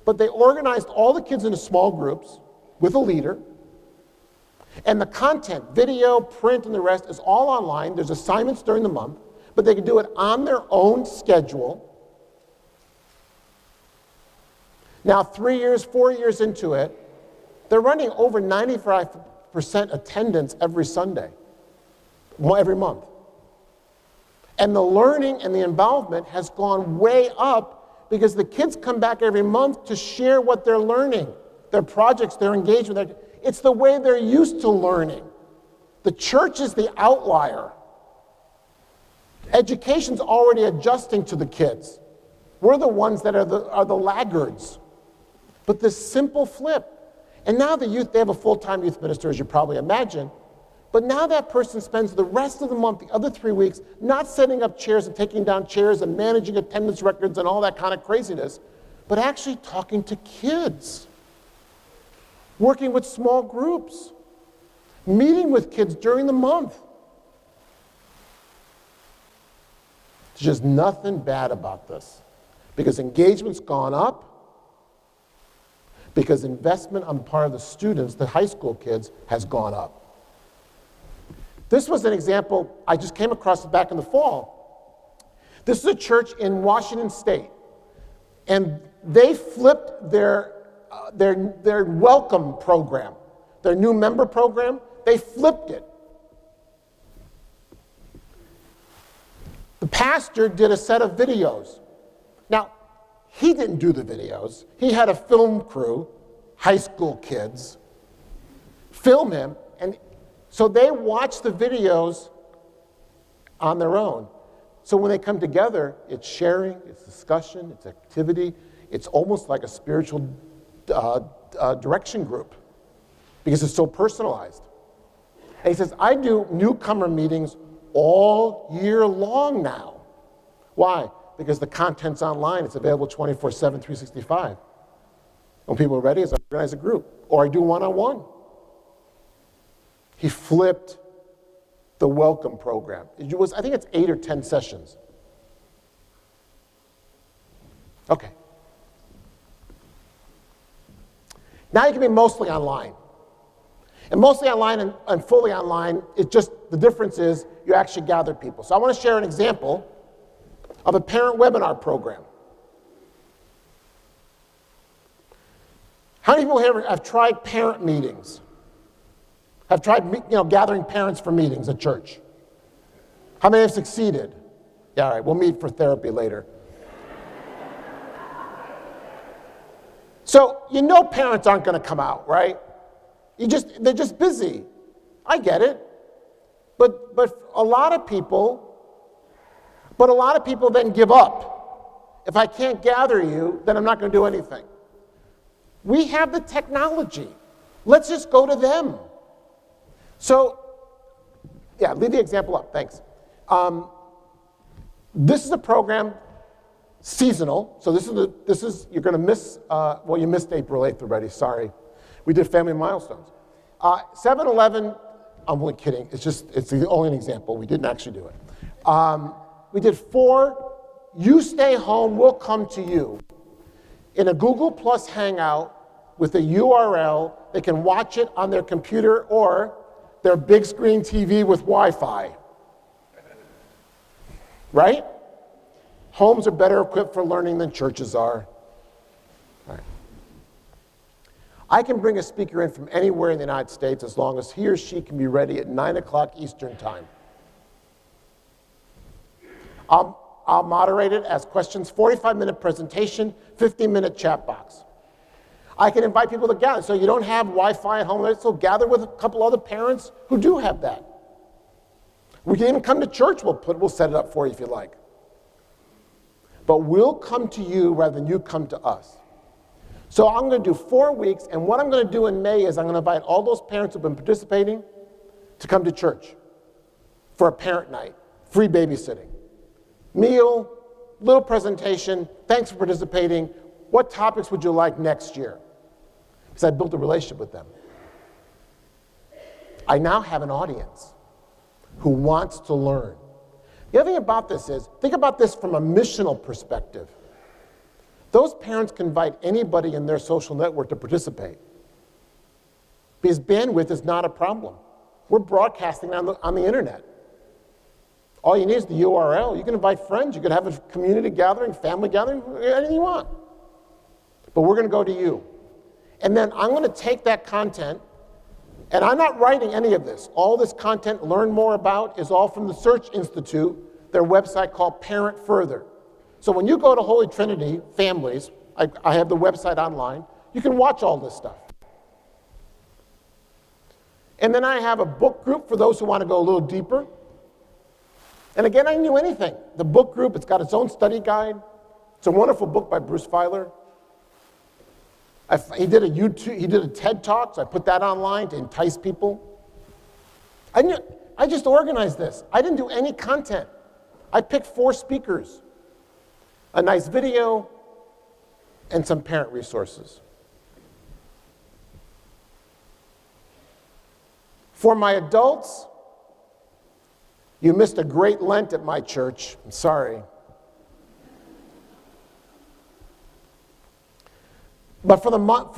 but they organized all the kids into small groups with a leader. And the content, video, print, and the rest is all online. There's assignments during the month, but they can do it on their own schedule. Now, 4 years into it, they're running over 95% attendance every Sunday, every month. And the learning and the involvement has gone way up because the kids come back every month to share what they're learning, their projects, their engagement. It's the way they're used to learning. The church is the outlier. Education's already adjusting to the kids. We're the ones that are the laggards. But this simple flip. And now the youth, they have a full-time youth minister, as you probably imagine. But now that person spends the rest of the month, the other 3 weeks, not setting up chairs and taking down chairs and managing attendance records and all that kind of craziness, but actually talking to kids, working with small groups, meeting with kids during the month. There's just nothing bad about this because engagement's gone up, because investment on the part of the students, the high school kids, has gone up. This was an example I just came across back in the fall. This is a church in Washington State, and they flipped their welcome program, their new member program. They flipped it. The pastor did a set of videos. Now, he didn't do the videos. He had a film crew, high school kids, film him, and so they watch the videos on their own. So when they come together, it's sharing, it's discussion, it's activity. It's almost like a spiritual direction group because it's so personalized. And he says, I do newcomer meetings all year long now. Why? Because the content's online. It's available 24/7, 365. When people are ready, I organize a group, or I do one-on-one. He flipped the welcome program. I think it's 8 or 10 sessions. Okay. Now you can be mostly online. And mostly online and fully online, it's just the difference is you actually gather people. So I want to share an example of a parent webinar program. How many people here have tried parent meetings? Have tried gathering parents for meetings at church? How many have succeeded? Yeah, all right, we'll meet for therapy later. So parents aren't going to come out, right? They're just busy. I get it. But a lot of people then give up. If I can't gather you, then I'm not going to do anything. We have the technology. Let's just go to them. So, yeah, leave the example up, thanks. This is a program, seasonal. So this is you're going to miss, you missed April 8th already, sorry. We did family milestones. 7-Eleven, I'm only kidding, it's only an example. We didn't actually do it. We did 4, you stay home, we'll come to you. In a Google Plus Hangout with a URL, they can watch it on their computer or their big screen TV with Wi-Fi. Right? Homes are better equipped for learning than churches are. Right. I can bring a speaker in from anywhere in the United States as long as he or she can be ready at 9 o'clock Eastern time. I'll moderate it, ask questions, 45-minute presentation, 15-minute chat box. I can invite people to gather. So you don't have Wi-Fi at home, so gather with a couple other parents who do have that. We can even come to church, we'll set it up for you if you like. But we'll come to you rather than you come to us. So I'm going to do 4 weeks, and what I'm going to do in May is I'm going to invite all those parents who've been participating to come to church for a parent night, free babysitting. Meal, little presentation, thanks for participating. What topics would you like next year? Because I built a relationship with them. I now have an audience who wants to learn. The other thing about this is, think about this from a missional perspective. Those parents can invite anybody in their social network to participate. Because bandwidth is not a problem. We're broadcasting on the internet. All you need is the URL. You can invite friends. You can have a community gathering, family gathering, anything you want. But we're going to go to you. And then I'm going to take that content, and I'm not writing any of this. All this content, learn more about, is all from the Search Institute, their website called Parent Further. So when you go to Holy Trinity Families, I have the website online, you can watch all this stuff. And then I have a book group for those who want to go a little deeper. And again, I can do anything. The book group, it's got its own study guide. It's a wonderful book by Bruce Feiler. He did a TED Talk, so I put that online to entice people. I just organized this. I didn't do any content. I picked 4 speakers, a nice video, and some parent resources. For my adults, you missed a great Lent at my church. I'm sorry. But for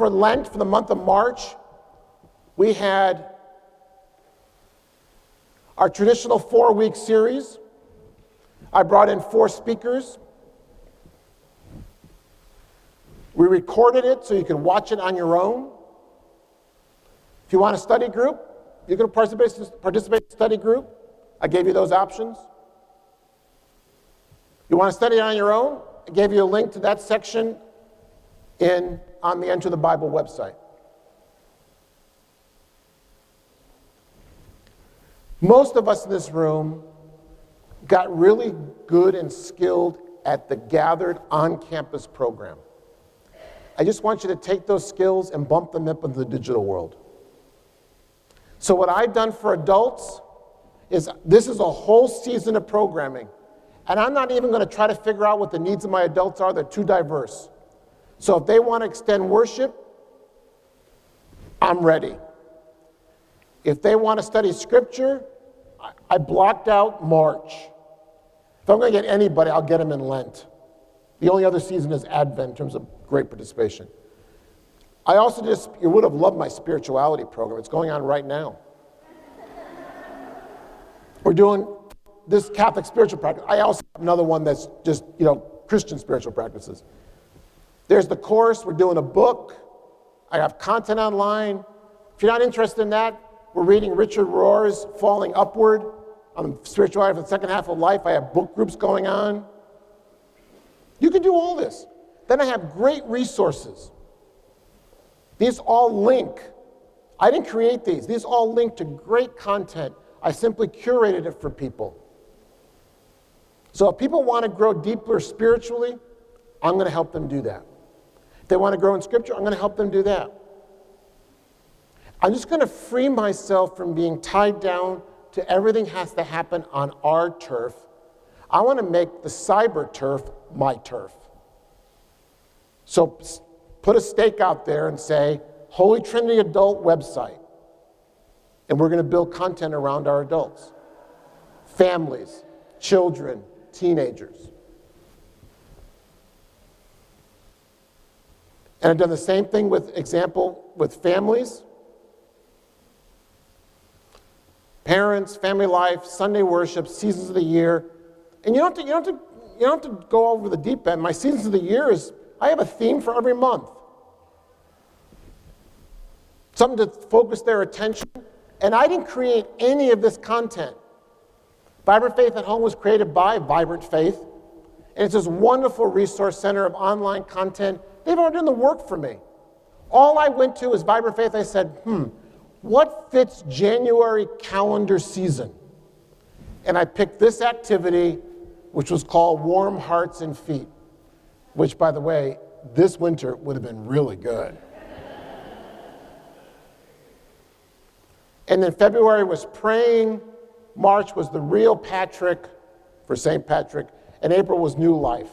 Lent, for the month of March, we had our traditional 4-week series. I brought in 4 speakers. We recorded it so you can watch it on your own. If you want a study group, you can participate in a study group. I gave you those options. You want to study it on your own? I gave you a link to that section on the Enter the Bible website. Most of us in this room got really good and skilled at the Gathered on-campus program. I just want you to take those skills and bump them up into the digital world. So what I've done for adults is this is a whole season of programming. And I'm not even going to try to figure out what the needs of my adults are. They're too diverse. So if they want to extend worship, I'm ready. If they want to study scripture, I blocked out March. If I'm going to get anybody, I'll get them in Lent. The only other season is Advent in terms of great participation. I also you would have loved my spirituality program. It's going on right now. We're doing this Catholic spiritual practice. I also have another one that's just, Christian spiritual practices. There's the course. We're doing a book. I have content online. If you're not interested in that, we're reading Richard Rohr's Falling Upward on spirituality for the second half of life. I have book groups going on. You can do all this. Then I have great resources. These all link. I didn't create these. These all link to great content. I simply curated it for people. So if people want to grow deeper spiritually, I'm going to help them do that. If they want to grow in scripture, I'm going to help them do that. I'm just going to free myself from being tied down to everything has to happen on our turf. I want to make the cyber turf my turf. So put a stake out there and say, Holy Trinity Adult website. And we're going to build content around our adults. Families, children, teenagers. And I've done the same thing with families. Parents, family life, Sunday worship, seasons of the year. And you don't have to go over the deep end. My seasons of the year is, I have a theme for every month. Something to focus their attention. And I didn't create any of this content. Vibrant Faith at Home was created by Vibrant Faith. And it's this wonderful resource center of online content. They've already done the work for me. All I went to is Vibrant Faith. I said, what fits January calendar season? And I picked this activity, which was called Warm Hearts and Feet, which, by the way, this winter would have been really good. And then February was praying. March was the real Patrick for St. Patrick. And April was New Life.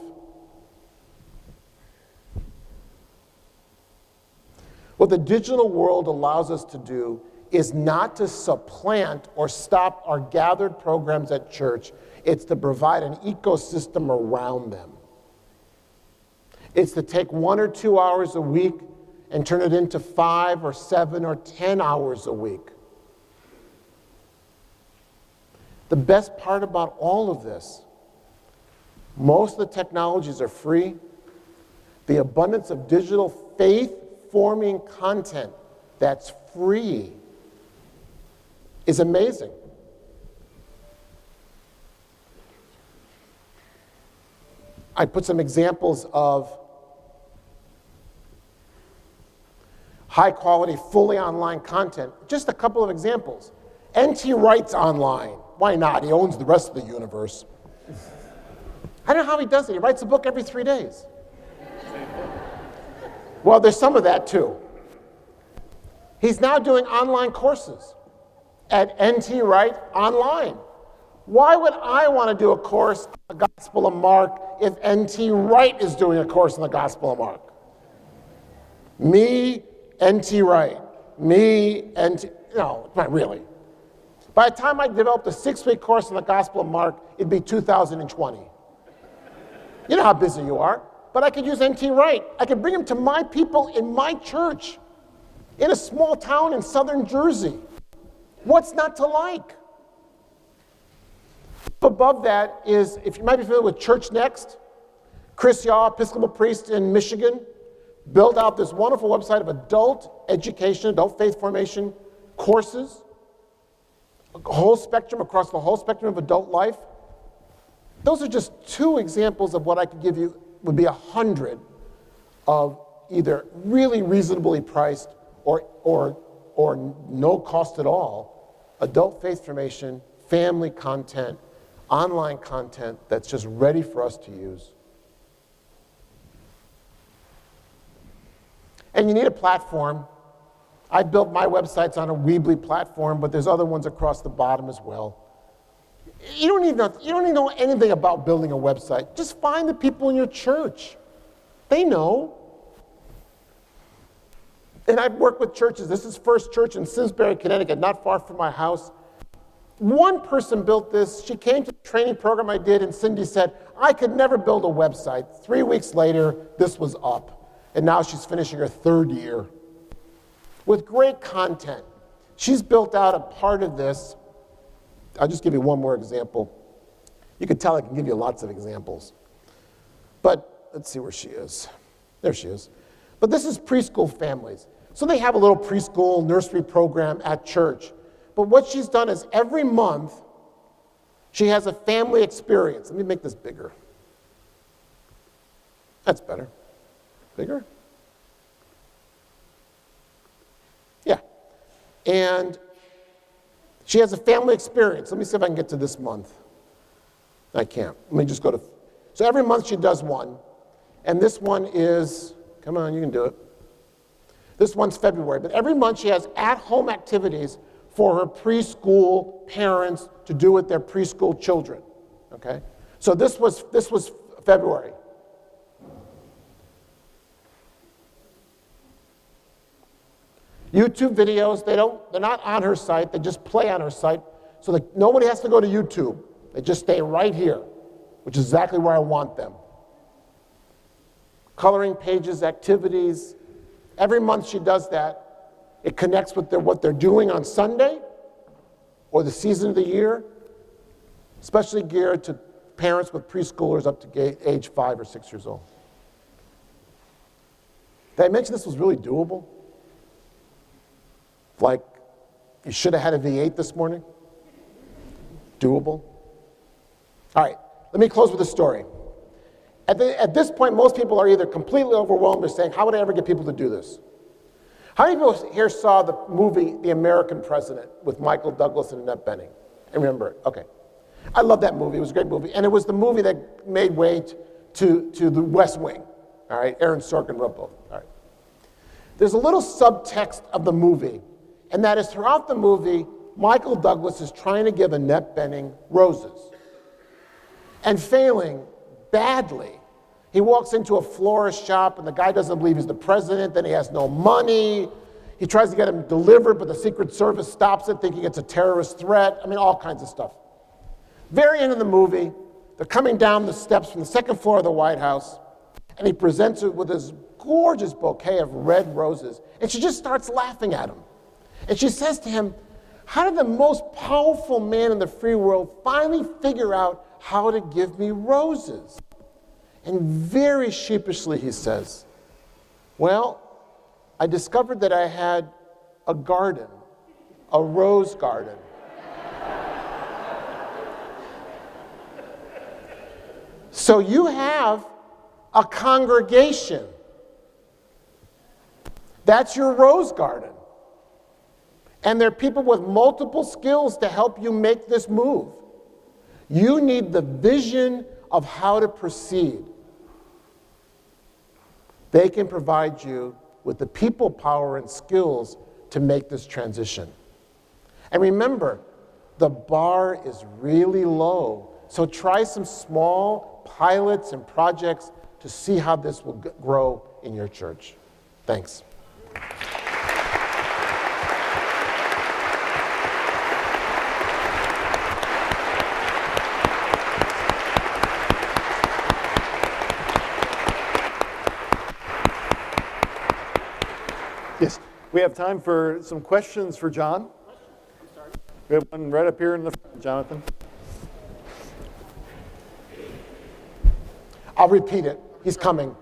What the digital world allows us to do is not to supplant or stop our gathered programs at church. It's to provide an ecosystem around them. It's to take 1 or 2 hours a week and turn it into 5 or 7 or 10 hours a week. The best part about all of this, most of the technologies are free. The abundance of digital faith-forming content that's free is amazing. I put some examples of high-quality, fully online content. Just a couple of examples. N.T. Wright's online. Why not? He owns the rest of the universe. I don't know how he does it. He writes a book every 3 days. Well, there's some of that too. He's now doing online courses at N.T. Wright online. Why would I want to do a course on the Gospel of Mark if N.T. Wright is doing a course on the Gospel of Mark? Me, N.T. Wright. Me, N.T. No, not really. By the time I developed a 6-week course on the Gospel of Mark, it'd be 2020. You know how busy you are. But I could use N.T. Wright. I could bring him to my people in my church in a small town in southern Jersey. What's not to like? Above that is, if you might be familiar with Church Next, Chris Yaw, Episcopal priest in Michigan, built out this wonderful website of adult education, adult faith formation courses, a whole spectrum, across the whole spectrum of adult life. Those are just 2 examples of what I could give you. Would be 100 of either really reasonably priced or no cost at all adult faith formation, family content, online content that's just ready for us to use. And you need a platform. I built my websites on a Weebly platform, but there's other ones across the bottom as well. You don't even know anything about building a website. Just find the people in your church. They know. And I've worked with churches. This is First Church in Simsbury, Connecticut, not far from my house. One person built this. She came to the training program I did, and Cindy said, I could never build a website. 3 weeks later, this was up. And now she's finishing her 3rd year with great content. She's built out a part of this. I'll just give you one more example. You can tell I can give you lots of examples. But let's see where she is. There she is. But this is preschool families. So they have a little preschool nursery program at church. But what she's done is every month, she has a family experience. Let me make this bigger. That's better. Bigger? Yeah. And she has a family experience. Let me see if I can get to this month. I can't. Let me just go to... So every month she does one. And this one is... Come on, you can do it. This one's February. But every month she has at-home activities for her preschool parents to do with their preschool children. Okay? So this was February. YouTube videos, they're not on her site, they just play on her site, so that nobody has to go to YouTube. They just stay right here, which is exactly where I want them. Coloring pages, activities. Every month she does that. It connects with what they're doing on Sunday or the season of the year, especially geared to parents with preschoolers up to age 5 or 6 years old. Did I mention this was really doable? Like, you should have had a V8 this morning? Doable? All right, let me close with a story. At this point, most people are either completely overwhelmed or saying, how would I ever get people to do this? How many people here saw the movie The American President with Michael Douglas and Annette Bening? I remember it. Okay. I love that movie. It was a great movie. And it was the movie that made way to The West Wing. All right, Aaron Sorkin wrote both. All right. There's a little subtext of the movie, and that is throughout the movie, Michael Douglas is trying to give Annette Bening roses and failing badly. He walks into a florist shop, and the guy doesn't believe he's the president, then he has no money. He tries to get him delivered, but the Secret Service stops it, thinking it's a terrorist threat. I mean, all kinds of stuff. Very end of the movie, they're coming down the steps from the second floor of the White House, and he presents her with this gorgeous bouquet of red roses, and she just starts laughing at him. And she says to him, how did the most powerful man in the free world finally figure out how to give me roses? And very sheepishly he says, well, I discovered that I had a garden, a rose garden. So you have a congregation. That's your rose garden. And there are people with multiple skills to help you make this move. You need the vision of how to proceed. They can provide you with the people power and skills to make this transition. And remember, the bar is really low. So try some small pilots and projects to see how this will grow in your church. Thanks. Yes, we have time for some questions for John. We have one right up here in the front, Jonathan. I'll repeat it. He's coming.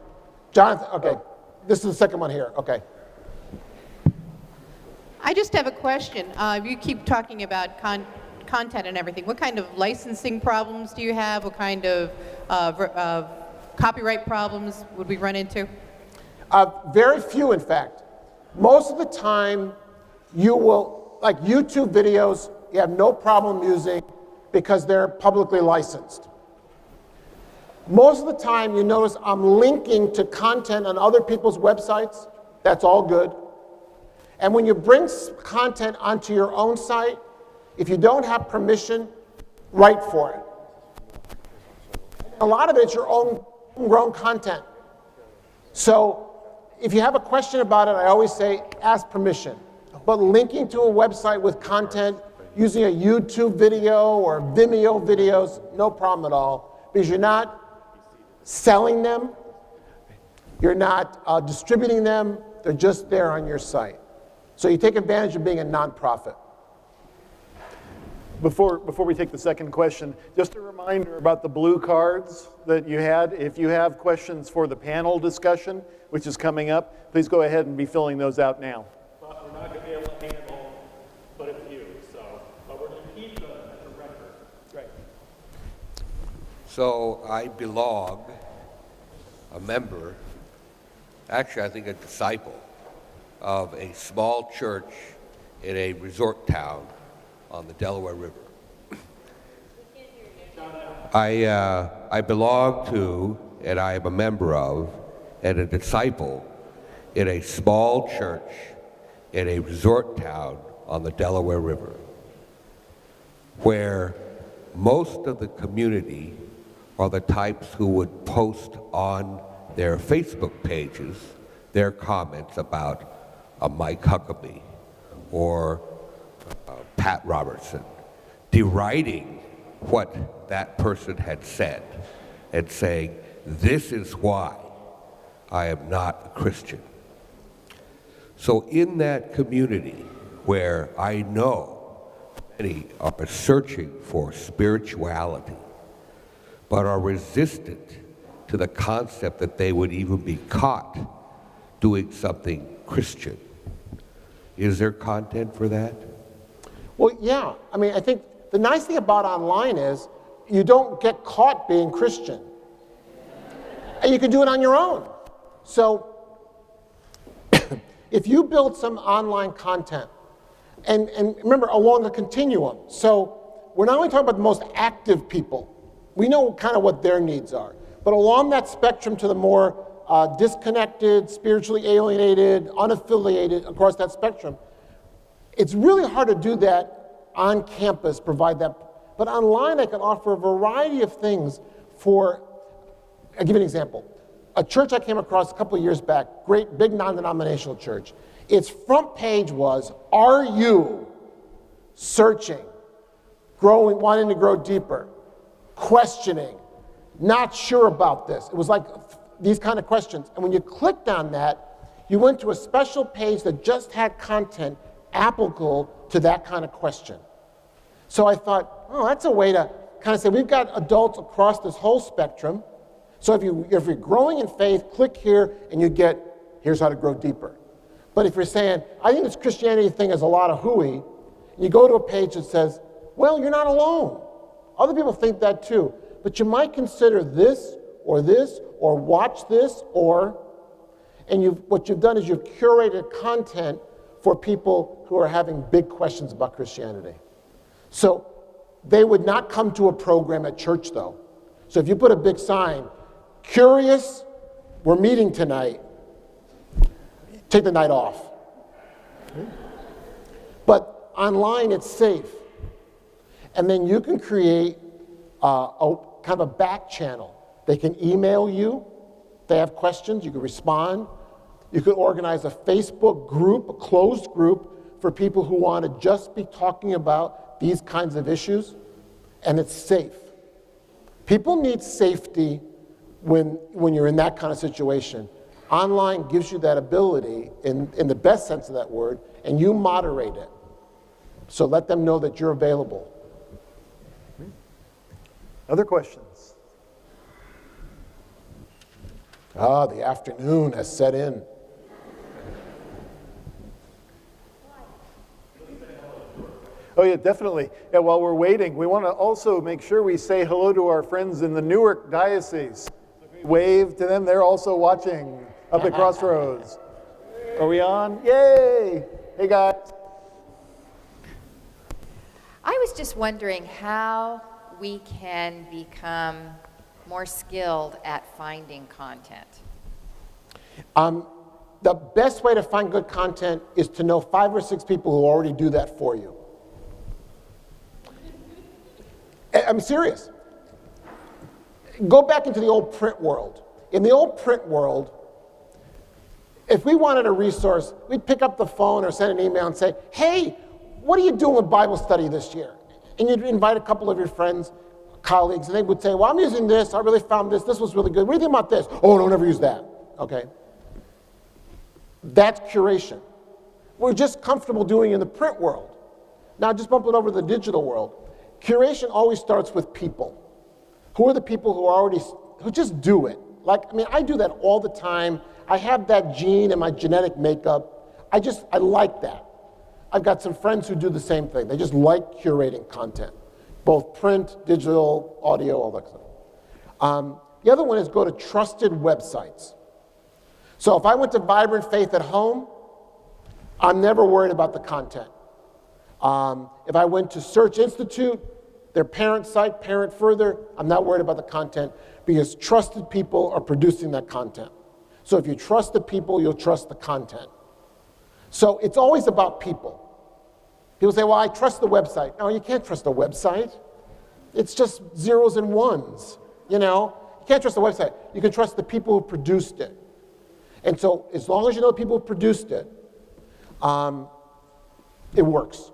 Jonathan, okay. This is the second one here. Okay. I just have a question. You keep talking about content and everything. What kind of licensing problems do you have? What kind of copyright problems would we run into? Very few, in fact. Most of the time, you will, like YouTube videos, you have no problem using because they're publicly licensed. Most of the time, you notice I'm linking to content on other people's websites. That's all good. And when you bring content onto your own site, if you don't have permission, write for it. A lot of it's your own content. So if you have a question about it, I always say, ask permission. But linking to a website with content, using a YouTube video or Vimeo videos, no problem at all, because you're not selling them, you're not distributing them, they're just there on your site. So you take advantage of being a nonprofit. Before we take the second question, just a reminder about the blue cards that you had. If you have questions for the panel discussion, which is coming up, please go ahead and be filling those out now. But we're not going to be able to handle but a few, but we're going to keep them as a record. Right. So I belong, a member, actually I think a disciple, of a small church in a resort town on the Delaware River. I belong to, and I am a member of, and a disciple in a small church in a resort town on the Delaware River, where most of the community are the types who would post on their Facebook pages their comments about Mike Huckabee or Pat Robertson, deriding what that person had said and saying, this is why I am not a Christian. So in that community where I know many are searching for spirituality, but are resistant to the concept that they would even be caught doing something Christian. Is there content for that? Well, yeah. I mean, I think the nice thing about online is you don't get caught being Christian. And you can do it on your own. So if you build some online content, and remember, along the continuum, so we're not only talking about the most active people, we know kind of what their needs are, but along that spectrum to the more disconnected, spiritually alienated, unaffiliated, across that spectrum, it's really hard to do that on campus, provide that. But online, I can offer a variety of things for, I'll give you an example. A church I came across a couple of years back, great big non-denominational church. Its front page was, are you searching, growing, wanting to grow deeper, questioning, not sure about this? It was like these kind of questions. And when you clicked on that, you went to a special page that just had content applicable to that kind of question. So I thought, oh, that's a way to kind of say, we've got adults across this whole spectrum. So if you're growing in faith, click here and you get, here's how to grow deeper. But if you're saying, I think this Christianity thing is a lot of hooey, you go to a page that says, well, you're not alone. Other people think that too. But you might consider this, or watch this, and what you've done is you've curated content for people who are having big questions about Christianity. So they would not come to a program at church, though. So if you put a big sign, curious, we're meeting tonight, take the night off. But online, it's safe. And then you can create a kind of a back channel. They can email you. If they have questions, you can respond. You could organize a Facebook group, a closed group, for people who want to just be talking about these kinds of issues, and it's safe. People need safety when you're in that kind of situation. Online gives you that ability, in the best sense of that word, and you moderate it. So let them know that you're available. Other questions? The afternoon has set in. Oh yeah, definitely. Yeah, while we're waiting, we want to also make sure we say hello to our friends in the Newark Diocese. Wave to them, they're also watching up at Crossroads. Are we on? Yay! Hey guys. I was just wondering how we can become more skilled at finding content. The best way to find good content is to know 5 or 6 people who already do that for you. I'm serious. Go back into the old print world. In the old print world, if we wanted a resource, we'd pick up the phone or send an email and say, hey, what are you doing with Bible study this year? And you'd invite a couple of your friends, colleagues, and they would say, well, I'm using this, I really found this was really good. What do you think about this? Oh, don't ever use that. Okay. That's curation. We're just comfortable doing it in the print world. Now just bump it over to the digital world. Curation always starts with people. Who are the people who just do it? I do that all the time. I have that gene in my genetic makeup. I like that. I've got some friends who do the same thing. They just like curating content, both print, digital, audio, all that stuff. The other one is go to trusted websites. So if I went to Vibrant Faith at Home, I'm never worried about the content. If I went to Search Institute, their parent site, Parent Further, I'm not worried about the content because trusted people are producing that content. So if you trust the people, you'll trust the content. So it's always about people. People say, well, I trust the website. No, you can't trust a website. It's just zeros and ones, You can't trust the website. You can trust the people who produced it. And so as long as you know the people who produced it, it works.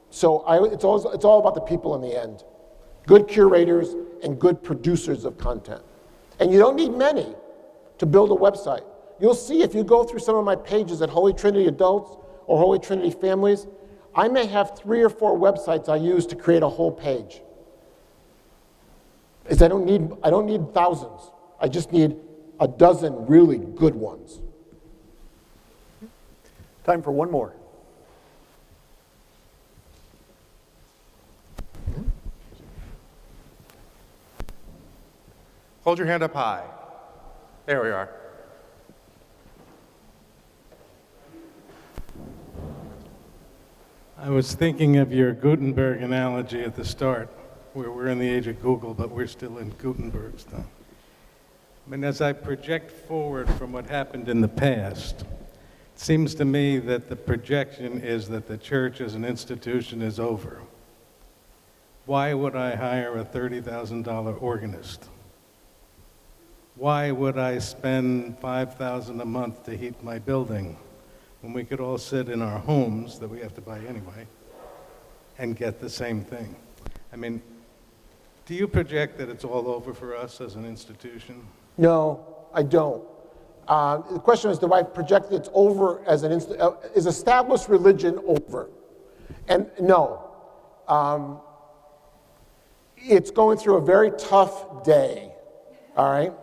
So it's all about the people in the end. Good curators and good producers of content. And you don't need many to build a website. You'll see if you go through some of my pages at Holy Trinity Adults or Holy Trinity Families, I may have 3 or 4 websites I use to create a whole page. is I don't need thousands. I just need a dozen really good ones. Time for one more. Hold your hand up high. There we are. I was thinking of your Gutenberg analogy at the start, where we're in the age of Google, but we're still in Gutenberg stuff. I mean, as I project forward from what happened in the past, it seems to me that the projection is that the church as an institution is over. Why would I hire a $30,000 organist? Why would I spend $5,000 a month to heat my building when we could all sit in our homes, that we have to buy anyway, and get the same thing? I mean, do you project that it's all over for us as an institution? No, I don't. The question is, do I project that it's over as is established religion over? And no. It's going through a very tough day, all right?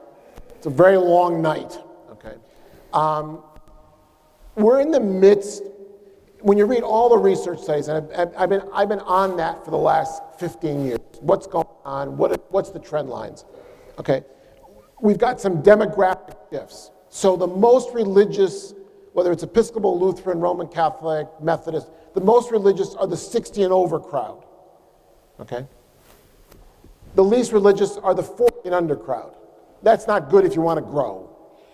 It's a very long night, okay? We're in the midst, when you read all the research studies, and I've been on that for the last 15 years. What's going on? What's the trend lines? Okay, we've got some demographic shifts. So the most religious, whether it's Episcopal, Lutheran, Roman Catholic, Methodist, the most religious are the 60 and over crowd. Okay? The least religious are the 40 and under crowd. That's not good if you want to grow,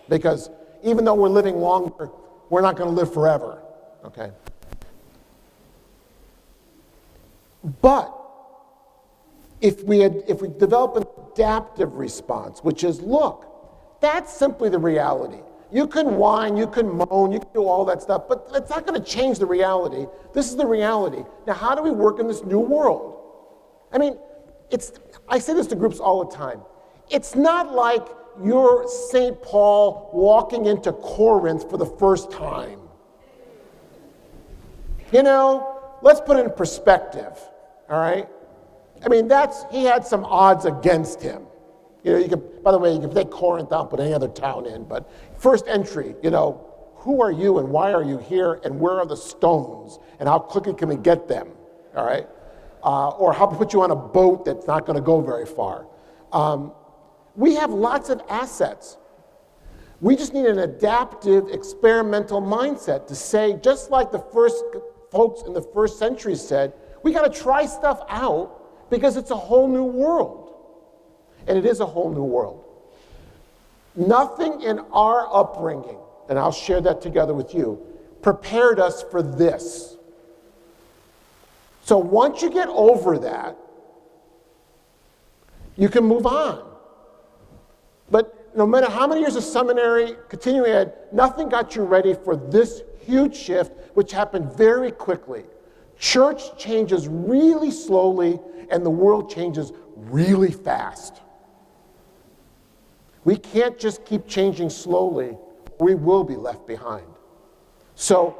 because even though we're living longer, we're not going to live forever. Okay? But if we develop an adaptive response, which is, look, that's simply the reality. You can whine, you can moan, you can do all that stuff, but it's not going to change the reality. This is the reality. Now, how do we work in this new world? I mean, I say this to groups all the time. It's not like you're St. Paul walking into Corinth for the first time. You know, let's put it in perspective, all right? I mean, he had some odds against him. You know, by the way, you can take Corinth out, put any other town in, but first entry, you know, who are you and why are you here and where are the stones and how quickly can we get them, all right? Or how to put you on a boat that's not going to go very far. We have lots of assets. We just need an adaptive, experimental mindset to say, just like the first folks in the first century said, we got to try stuff out because it's a whole new world. And it is a whole new world. Nothing in our upbringing, and I'll share that together with you, prepared us for this. So once you get over that, you can move on. But no matter how many years of seminary, continuing ed, nothing got you ready for this huge shift, which happened very quickly. Church changes really slowly, and the world changes really fast. We can't just keep changing slowly. We will be left behind. So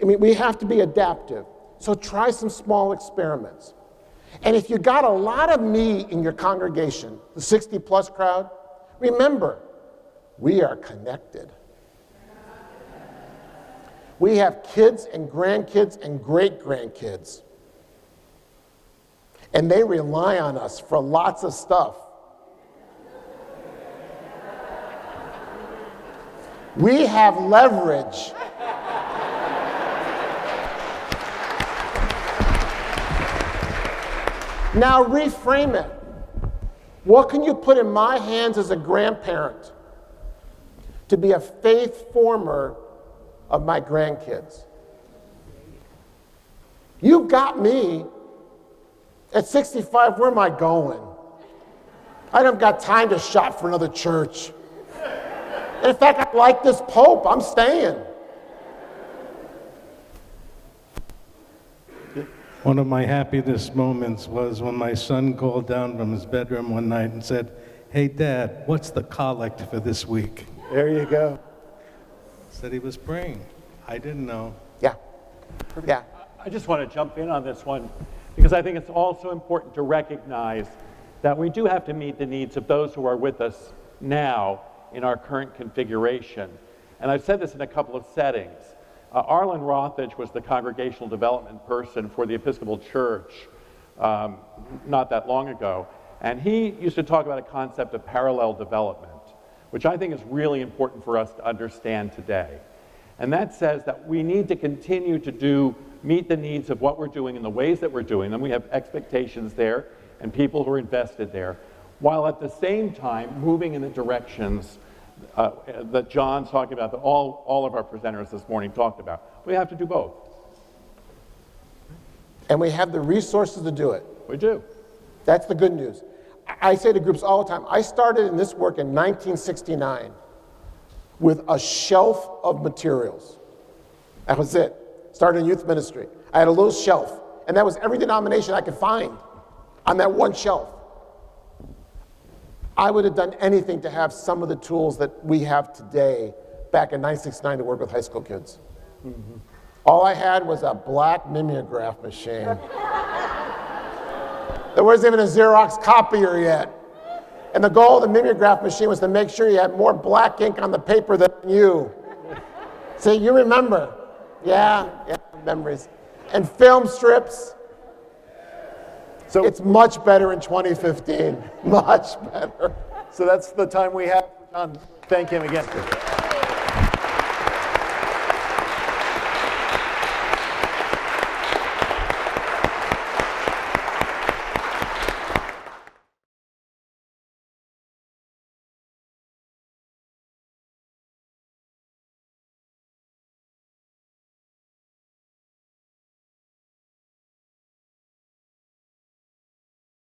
we have to be adaptive. So try some small experiments. And if you got a lot of me in your congregation, the 60-plus crowd, remember, we are connected. We have kids and grandkids and great-grandkids. And they rely on us for lots of stuff. We have leverage. Now reframe it. What can you put in my hands as a grandparent to be a faith former of my grandkids? You got me. At 65, where am I going? I don't got time to shop for another church. In fact, I like this Pope. I'm staying. One of my happiest moments was when my son called down from his bedroom one night and said, "Hey, Dad, what's the collect for this week?" There you go. Said he was praying. I didn't know. Yeah. I just want to jump in on this one because I think it's also important to recognize that we do have to meet the needs of those who are with us now in our current configuration. And I've said this in a couple of settings. Arlen Rothage was the congregational development person for the Episcopal Church not that long ago, and he used to talk about a concept of parallel development, which I think is really important for us to understand today. And that says that we need to continue to meet the needs of what we're doing in the ways that we're doing them. We have expectations there and people who are invested there, while at the same time moving in the directions that John's talking about, that all of our presenters this morning talked about. We have to do both. And we have the resources to do it. We do. That's the good news. I say to groups all the time, I started in this work in 1969 with a shelf of materials. That was it. Started in youth ministry. I had a little shelf, and that was every denomination I could find on that one shelf. I would have done anything to have some of the tools that we have today back in 1969 to work with high school kids. Mm-hmm. All I had was a black mimeograph machine. There wasn't even a Xerox copier yet. And the goal of the mimeograph machine was to make sure you had more black ink on the paper than you. See, you remember. Yeah, memories. And film strips. So it's much better in 2015, much better. So that's the time we have. John, thank him again.